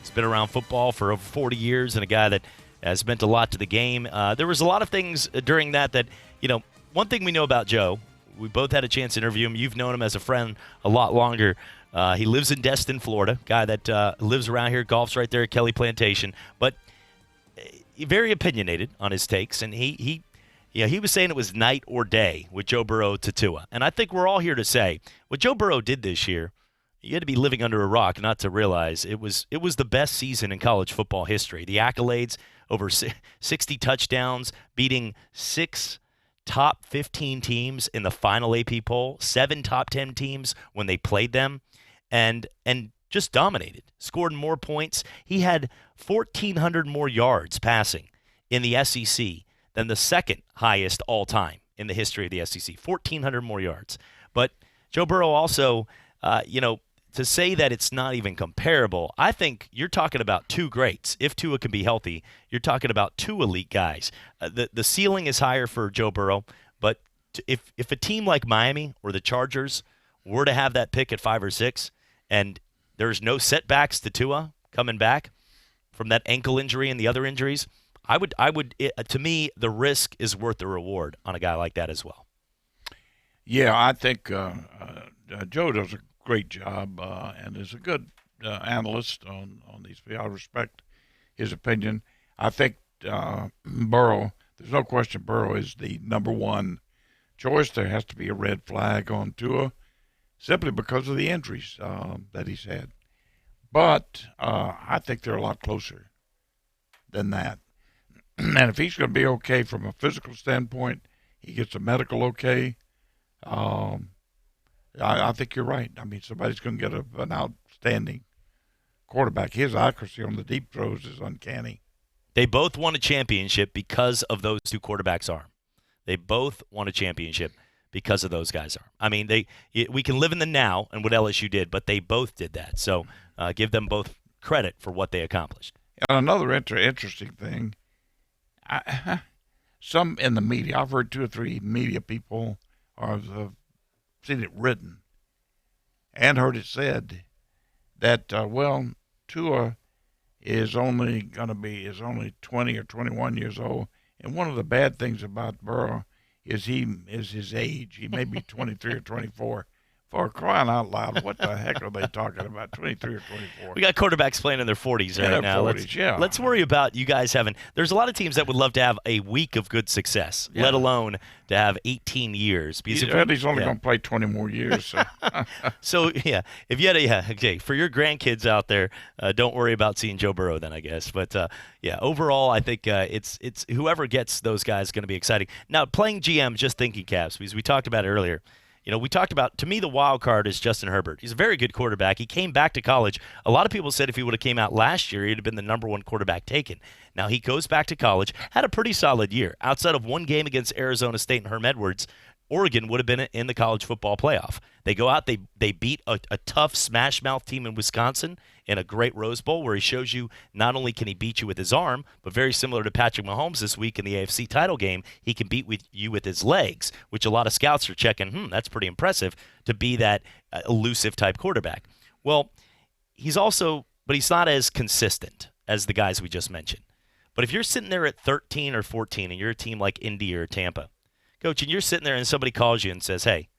Speaker 2: He's been around football for over 40 years and a guy that has meant a lot to the game. There was a lot of things during that, one thing we know about Joe, we both had a chance to interview him. You've known him as a friend a lot longer. He lives in Destin, Florida, guy that lives around here, golfs right there at Kelly Plantation, but very opinionated on his takes, and he was saying it was night or day with Joe Burrow to Tua. And I think we're all here to say what Joe Burrow did this year, you had to be living under a rock not to realize it was the best season in college football history. The accolades, over 60 touchdowns, beating 6 top 15 teams in the final AP poll, 7 top 10 teams when they played them. And just dominated, scored more points. He had 1,400 more yards passing in the SEC than the second highest all time in the history of the SEC, 1,400 more yards. But Joe Burrow also, to say that it's not even comparable, I think you're talking about two greats. If Tua can be healthy, you're talking about two elite guys. The ceiling is higher for Joe Burrow, but if a team like Miami or the Chargers were to have that pick at 5 or 6, and there's no setbacks to Tua coming back from that ankle injury and the other injuries, to me, the risk is worth the reward on a guy like that as well.
Speaker 3: Yeah, I think Joe does a great job and is a good analyst on these. I respect his opinion. I think Burrow, there's no question Burrow is the number one choice. There has to be a red flag on Tua, simply because of the injuries that he's had. But I think they're a lot closer than that. And if he's going to be okay from a physical standpoint, he gets a medical okay, I think you're right. I mean, somebody's going to get an outstanding quarterback. His accuracy on the deep throws is uncanny.
Speaker 2: They both won a championship because of those two quarterbacks' arm. They both won a championship because of those guys' arm. I mean, we can live in the now and what LSU did, but they both did that. So give them both credit for what they accomplished.
Speaker 3: And another interesting thing, some in the media, I've heard 2 or 3 media people have seen it written and heard it said that, Tua is only 20 or 21 years old. And one of the bad things about Burrow is his age. He may be 23 or 24. For crying out loud, what the heck are they talking about, 23 or 24?
Speaker 2: We got quarterbacks playing in their 40s right now.
Speaker 3: 40s,
Speaker 2: Let's worry about you guys having – there's a lot of teams that would love to have a week of good success, let alone to have 18 years.
Speaker 3: He's only going to play 20 more years. So,
Speaker 2: so if you had for your grandkids out there, don't worry about seeing Joe Burrow then, I guess. But, overall, I think it's whoever gets those guys is going to be exciting. Now, playing GM, just thinking, Caps, because we talked about it earlier. We talked about, to me, the wild card is Justin Herbert. He's a very good quarterback. He came back to college. A lot of people said if he would have came out last year, he'd have been the number 1 quarterback taken. Now he goes back to college, had a pretty solid year. Outside of one game against Arizona State and Herm Edwards, Oregon would have been in the college football playoff. They go out, they beat a tough smash-mouth team in Wisconsin in a great Rose Bowl where he shows you not only can he beat you with his arm, but very similar to Patrick Mahomes this week in the AFC title game, he can beat you with his legs, which a lot of scouts are checking, that's pretty impressive to be that elusive type quarterback. Well, he's not as consistent as the guys we just mentioned. But if you're sitting there at 13 or 14 and you're a team like Indy or Tampa, Coach, and you're sitting there and somebody calls you and says, hey,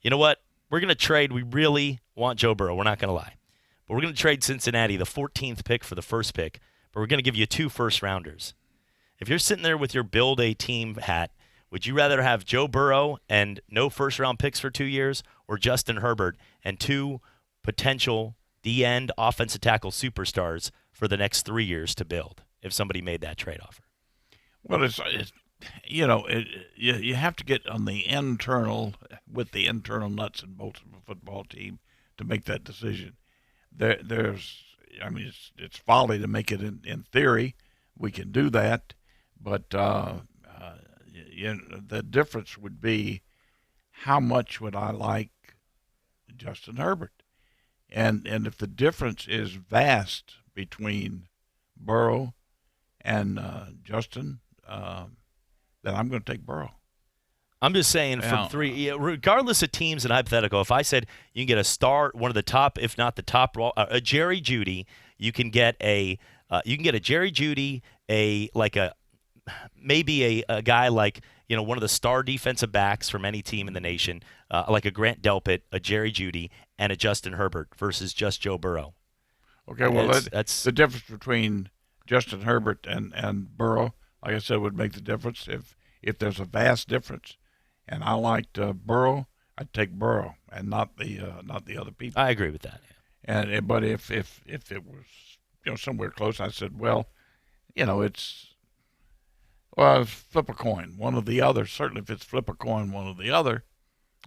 Speaker 2: you know what? We're going to trade. We really want Joe Burrow. We're not going to lie. But we're going to trade Cincinnati the 14th pick for the first pick, but we're going to give you 2 first-rounders. If you're sitting there with your build a team hat, would you rather have Joe Burrow and no first-round picks for 2 years or Justin Herbert and 2 potential D-end offensive tackle superstars for the next 3 years to build if somebody made that trade offer?
Speaker 3: Well, you have to get on the internal with the internal nuts and bolts of a football team to make that decision. It's folly to make it in theory. We can do that, but the difference would be how much would I like Justin Herbert, and if the difference is vast between Burrow and Justin, then I'm going to take Burrow.
Speaker 2: I'm just saying from 3, regardless of teams and hypothetical, if I said you can get a star, one of the top, if not the top, a Jerry Jeudy, you can get a Jerry Jeudy, maybe a guy like, one of the star defensive backs from any team in the nation, like a Grant Delpit, a Jerry Jeudy, and a Justin Herbert versus just Joe Burrow.
Speaker 3: Okay, well, that's the difference between Justin Herbert and Burrow. Like I said, would make the difference if there's a vast difference. And I liked Burrow, I'd take Burrow and not the other people.
Speaker 2: I agree with that. Yeah.
Speaker 3: But if it was somewhere close, I said, well, flip a coin, one or the other. Certainly, if it's flip a coin, one or the other,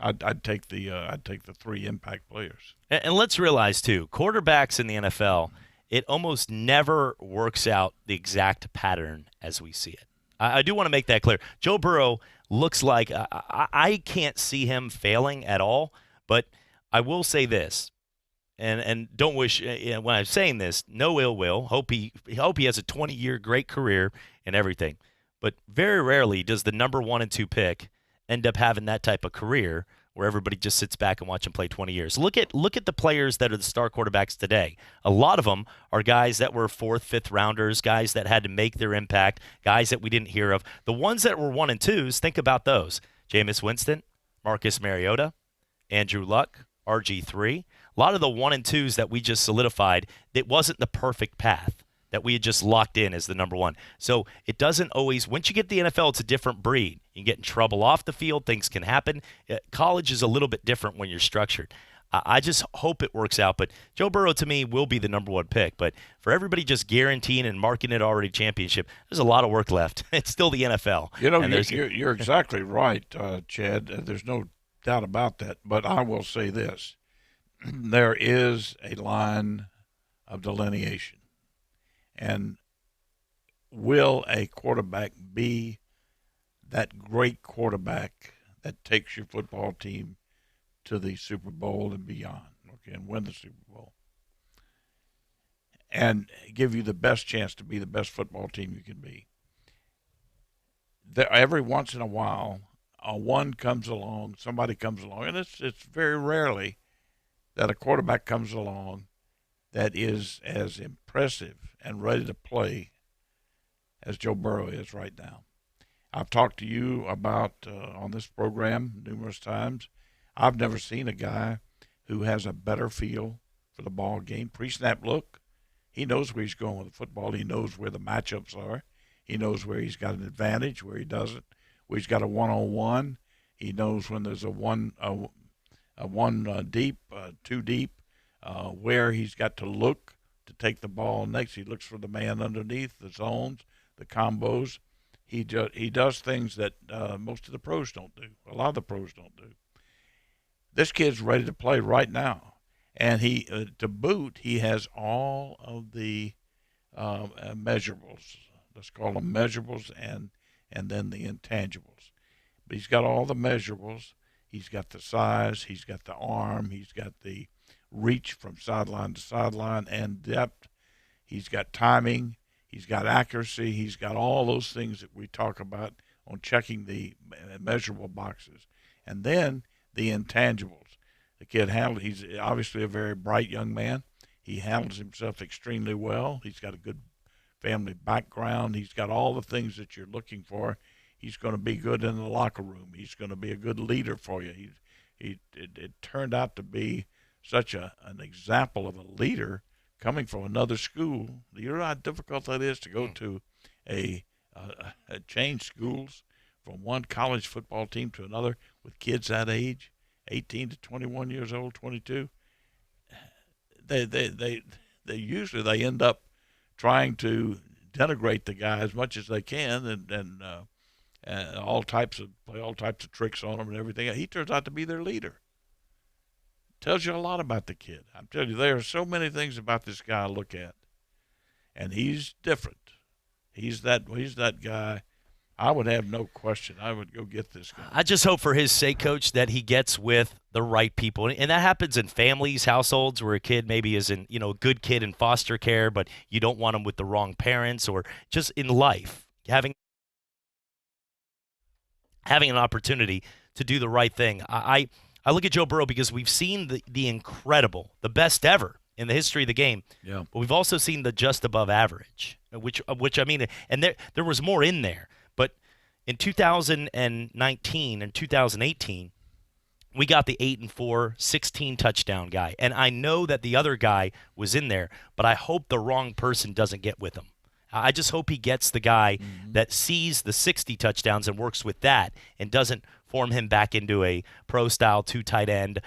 Speaker 3: I'd take the 3 impact players.
Speaker 2: And let's realize too, quarterbacks in the NFL, it almost never works out the exact pattern as we see it. I do want to make that clear. Joe Burrow looks like I can't see him failing at all, but I will say this, and don't wish when I'm saying this, no ill will. Hope he has a 20-year great career and everything, but very rarely does the number 1 and 2 pick end up having that type of career where everybody just sits back and watch him play 20 years. Look at the players that are the star quarterbacks today. A lot of them are guys that were 4th, 5th rounders, guys that had to make their impact, guys that we didn't hear of. The ones that were 1 and 2s, think about those. Jameis Winston, Marcus Mariota, Andrew Luck, RG3. A lot of the 1 and 2s that we just solidified, it wasn't the perfect path that we had just locked in as the number 1. So it doesn't always, once you get to the NFL, it's a different breed. You can get in trouble off the field. Things can happen. College is a little bit different when you're structured. I just hope it works out. But Joe Burrow, to me, will be the number 1 pick. But for everybody just guaranteeing and marking it already championship, there's a lot of work left. It's still the NFL.
Speaker 3: You're exactly right, Chad. There's no doubt about that. But I will say this. There is a line of delineation. And will a quarterback be that great quarterback that takes your football team to the Super Bowl and beyond, and win the Super Bowl, and give you the best chance to be the best football team you can be? Every once in a while, somebody comes along, and it's very rarely that a quarterback comes along that is as impressive and ready to play as Joe Burrow is right now. I've talked to you about on this program numerous times. I've never seen a guy who has a better feel for the ball game. Pre-snap look, he knows where he's going with the football. He knows where the matchups are. He knows where he's got an advantage, where he doesn't. Where he's got a one-on-one. He knows when there's a one deep, 2 deep. Where he's got to look to take the ball next. He looks for the man underneath, the zones, the combos. He does things that most of the pros don't do. A lot of the pros don't do. This kid's ready to play right now. And to boot, he has all of the measurables. Let's call them measurables and then the intangibles. But he's got all the measurables. He's got the size. He's got the arm. He's got the reach from sideline to sideline and depth. He's got timing. He's got accuracy. He's got all those things that we talk about on checking the measurable boxes. And then the intangibles. The kid he's obviously a very bright young man. He handles himself extremely well. He's got a good family background. He's got all the things that you're looking for. He's going to be good in the locker room. He's going to be a good leader for you. It turned out to be such an example of a leader coming from another school. You know how difficult that is to go to a change schools from one college football team to another with kids that age, 18 to 21 years old, 22. They usually end up trying to denigrate the guy as much as they can and play all types of tricks on him and everything. He turns out to be their leader. Tells you a lot about the kid. I'm telling you, there are so many things about this guy I look at, and he's different. He's that guy. I would have no question. I would go get this guy.
Speaker 2: I just hope for his sake, Coach, that he gets with the right people. And that happens in families, households, where a kid maybe isn't, a good kid in foster care, but you don't want him with the wrong parents, or just in life, having an opportunity to do the right thing. I look at Joe Burrow because we've seen the incredible, the best ever in the history of the game.
Speaker 3: Yeah.
Speaker 2: But we've also seen the just above average, which I mean, and there was more in there. But in 2019 and 2018, we got the 8-4, 16 touchdown guy. And I know that the other guy was in there, but I hope the wrong person doesn't get with him. I just hope he gets the guy that sees the 60 touchdowns and works with that and doesn't form him back into a pro-style, two tight end,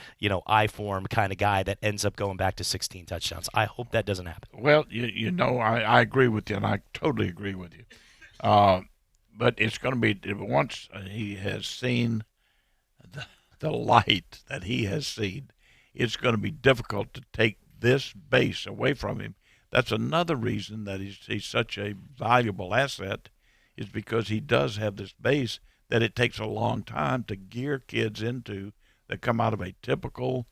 Speaker 2: I-form kind of guy that ends up going back to 16 touchdowns. I hope that doesn't happen.
Speaker 3: Well, I agree with you, and I totally agree with you. But it's going to be, once he has seen the light that he has seen, it's going to be difficult to take this base away from him. That's another reason that he's such a valuable asset, is because he does have this base that it takes a long time to gear kids into that come out of a typical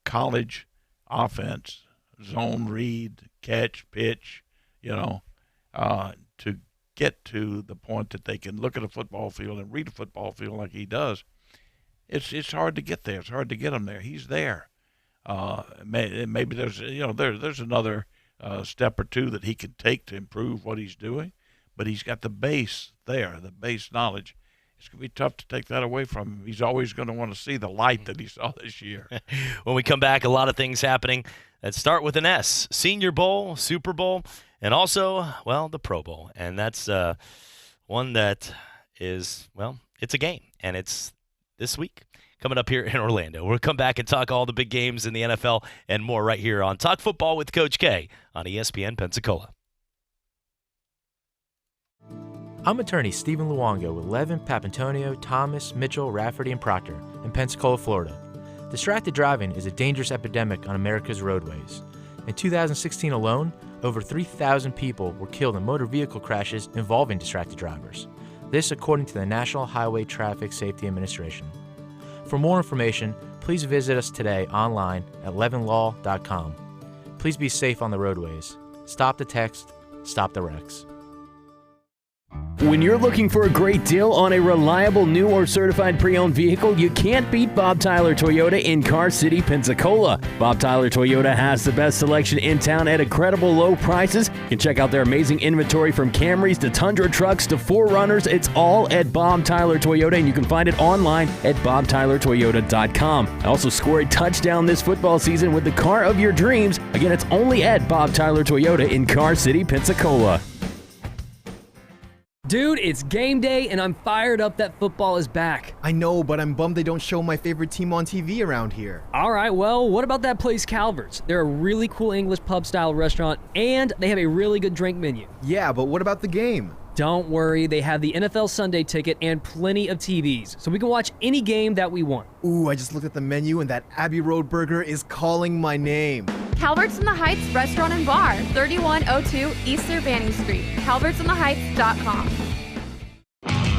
Speaker 3: college offense, zone read, catch, pitch, to get to the point that they can look at a football field and read a football field like he does. It's hard to get there. It's hard to get him there. He's there. Maybe there's another step or two that he can take to improve what he's doing, but he's got the base there, the base knowledge. It's going to be tough to take that away from him. He's always going to want to see the light that he saw this year.
Speaker 2: When we come back, a lot of things happening that start with an S. Senior Bowl, Super Bowl, and also, the Pro Bowl. And that's one that is, it's a game, and it's this week coming up here in Orlando. We'll come back and talk all the big games in the NFL and more right here on Talk Football with Coach K on ESPN Pensacola.
Speaker 4: I'm attorney Stephen Luongo with Levin, Papantonio, Thomas, Mitchell, Rafferty, and Proctor in Pensacola, Florida. Distracted driving is a dangerous epidemic on America's roadways. In 2016 alone, over 3,000 people were killed in motor vehicle crashes involving distracted drivers. This according to the National Highway Traffic Safety Administration. For more information, please visit us today online at levinlaw.com. Please be safe on the roadways. Stop the text, stop the wrecks.
Speaker 1: When you're looking for a great deal on a reliable new or certified pre-owned vehicle, you can't beat Bob Tyler Toyota in Car City, Pensacola. Bob Tyler Toyota has the best selection in town at incredible low prices. You can check out their amazing inventory from Camrys to Tundra trucks to 4Runners. It's all at Bob Tyler Toyota, and you can find it online at bobtylertoyota.com. Also score a touchdown this football season with the car of your dreams. Again, it's only at Bob Tyler Toyota in Car City, Pensacola.
Speaker 17: Dude, it's game day, and I'm fired up that football is back.
Speaker 18: I know, but I'm bummed they don't show my favorite team on TV around here.
Speaker 17: All right, well, what about that place Calvert's? They're a really cool English pub-style restaurant, and they have a really good drink menu.
Speaker 18: Yeah, but what about the game?
Speaker 17: Don't worry, they have the NFL Sunday ticket and plenty of TVs, so we can watch any game that we want.
Speaker 18: Ooh, I just looked at the menu, and that Abbey Road burger is calling my name.
Speaker 19: Calvert's in the Heights Restaurant and Bar, 3102 East Cervantes Street, calvertsintheheights.com.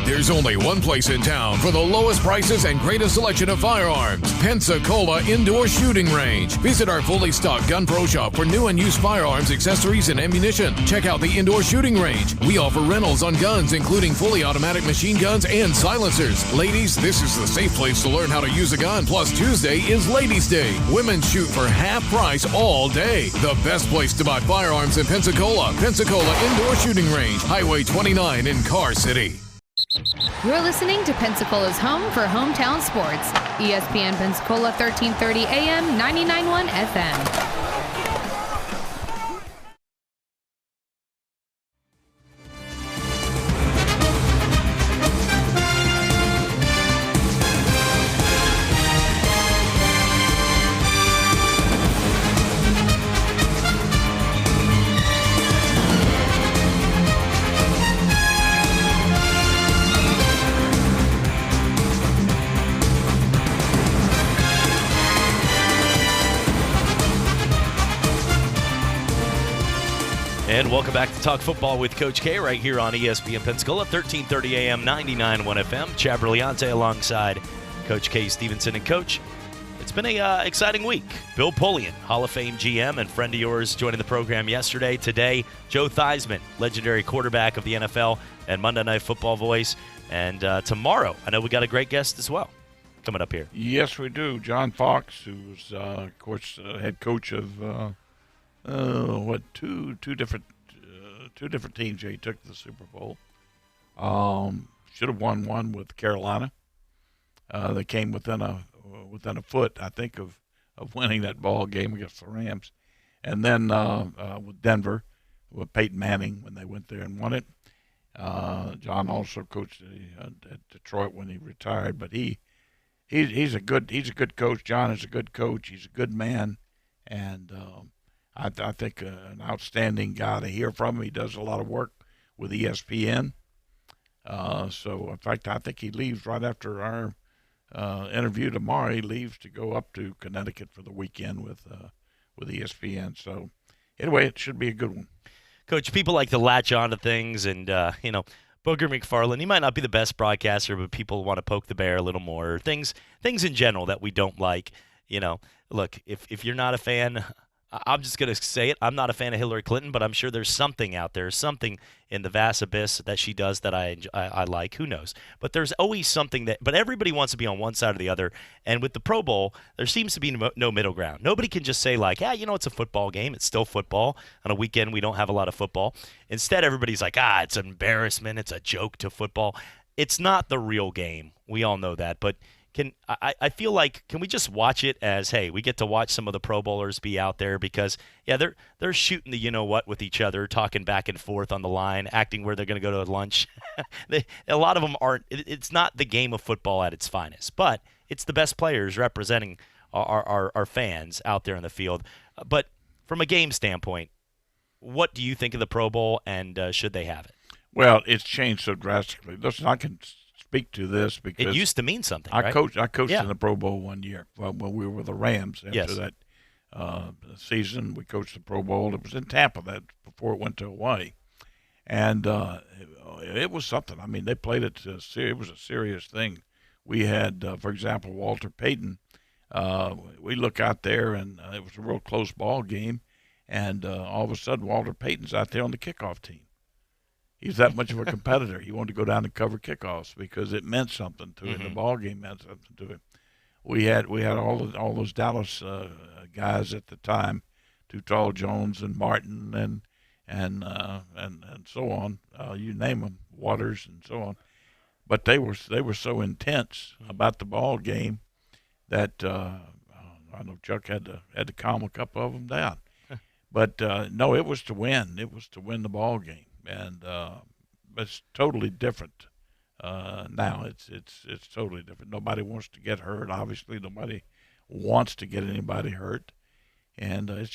Speaker 20: There's only one place in town for the lowest prices and greatest selection of firearms. Pensacola Indoor Shooting Range. Visit our fully stocked Gun Pro shop for new and used firearms, accessories, and ammunition. Check out the Indoor Shooting Range. We offer rentals on guns, including fully automatic machine guns and silencers. Ladies, this is the safe place to learn how to use a gun. Plus, Tuesday is Ladies' Day. Women shoot for half price all day. The best place to buy firearms in Pensacola. Pensacola Indoor Shooting Range, Highway 29 in Car City.
Speaker 11: You're listening to Pensacola's home for hometown sports. ESPN Pensacola 1330 AM, 99.1 FM.
Speaker 2: And welcome back to Talk Football with Coach K right here on ESPN Pensacola, 1330 AM, 99.1 FM. Chad Brilliante alongside Coach K. Stevenson. And Coach, it's been an exciting week. Bill Pullian, Hall of Fame GM and friend of yours, joining the program yesterday. Today, Joe Theismann, legendary quarterback of the NFL and Monday Night Football voice. And tomorrow, I know we got a great guest as well coming up here.
Speaker 3: Yes, we do. John Fox, who's, of course, head coach of two different teams. He took the Super Bowl. Should have won one with Carolina. They came within a foot, I think, of winning that ball game against the Rams. And then with Denver, with Peyton Manning when they went there and won it. John also coached at Detroit when he retired, but he's a good coach. John is a good coach. He's a good man, and I think an outstanding guy to hear from. He does a lot of work with ESPN. So, in fact, I think he leaves right after our interview tomorrow. He leaves to go up to Connecticut for the weekend with ESPN. So, anyway, it should be a good one.
Speaker 2: Coach, people like to latch on to things, and, Booger McFarland, he might not be the best broadcaster, but people want to poke the bear a little more. Things in general that we don't like. Look, if you're not a fan, I'm just going to say it. I'm not a fan of Hillary Clinton, but I'm sure there's something out there, something in the vast abyss that she does that I like. Who knows? But there's always something but everybody wants to be on one side or the other. And with the Pro Bowl, there seems to be no middle ground. Nobody can just say like, it's a football game. It's still football. On a weekend, we don't have a lot of football. Instead, everybody's like, it's an embarrassment. It's a joke to football. It's not the real game. We all know that. But I feel like, can we just watch it as, hey, we get to watch some of the Pro Bowlers be out there because, they're shooting the you-know-what with each other, talking back and forth on the line, acting where they're going to go to lunch. A lot of them aren't. It's not the game of football at its finest, but it's the best players representing our fans out there in the field. But from a game standpoint, what do you think of the Pro Bowl, and should they have it?
Speaker 3: Well, it's changed so drastically. Listen, I can speak to this because
Speaker 2: it used to mean something.
Speaker 3: I coached in the Pro Bowl one year when we were with the Rams. After that season, we coached the Pro Bowl. It was in Tampa before it went to Hawaii, and it was something. I mean, they played it. It was a serious thing. We had, for example, Walter Payton. We look out there, and it was a real close ball game, and all of a sudden, Walter Payton's out there on the kickoff team. He's that much of a competitor. He wanted to go down and cover kickoffs because it meant something to him. The ball game meant something to him. We had all those Dallas guys at the time, Too Tall Jones and Martin and so on. You name them, Waters and so on. But they were so intense about the ball game that I know Chuck had to calm a couple of them down. But no, it was to win. It was to win the ball game. And it's totally different now. It's totally different. Nobody wants to get hurt. Obviously, nobody wants to get anybody hurt, and it's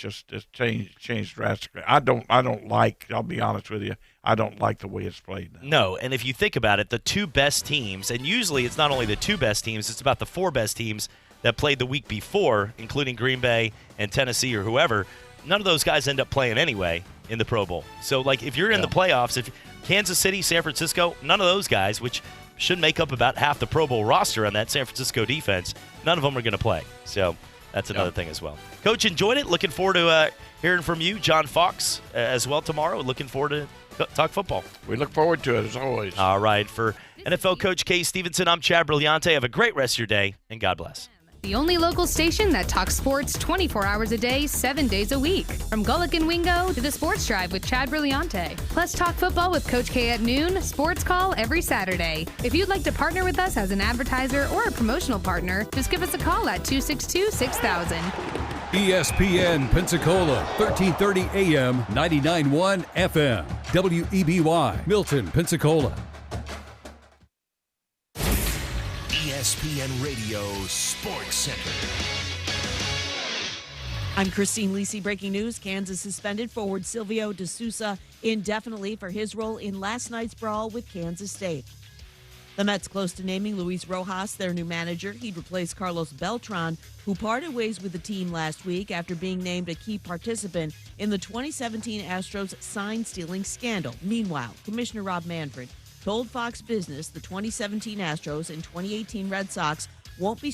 Speaker 3: changed drastically. I don't like. I'll be honest with you. I don't like the way it's played now.
Speaker 2: No, and if you think about it, the two best teams, and usually it's not only the two best teams, it's about the four best teams that played the week before, including Green Bay and Tennessee or whoever. None of those guys end up playing anyway in the Pro Bowl. So, like, if you're in the playoffs, if Kansas City, San Francisco, none of those guys, which should make up about half the Pro Bowl roster on that San Francisco defense. None of them are going to play. So that's another thing as well. Coach, enjoyed it. Looking forward to hearing from you, John Fox, as well tomorrow. Looking forward to talk football.
Speaker 3: We look forward to it, as always.
Speaker 2: All right. For NFL coach Kay Stevenson, I'm Chad Brillante. Have a great rest of your day, and God bless.
Speaker 11: The only local station that talks sports 24 hours a day, 7 days a week. From Gullick and Wingo to the Sports Drive with Chad Brillante. Plus talk football with Coach K at noon, Sports Call every Saturday. If you'd like to partner with us as an advertiser or a promotional partner, just give us a call at 262-6000.
Speaker 8: ESPN Pensacola, 1330 AM, 99.1 FM. WEBY, Milton, Pensacola.
Speaker 13: ESPN Radio Sports Center.
Speaker 21: I'm Christine Lisi. Breaking news. Kansas suspended forward Silvio De Sousa indefinitely for his role in last night's brawl with Kansas State. The Mets close to naming Luis Rojas their new manager. He'd replace Carlos Beltran, who parted ways with the team last week after being named a key participant in the 2017 Astros sign-stealing scandal. Meanwhile, Commissioner Rob Manfred told Fox Business the 2017 Astros and 2018 Red Sox won't be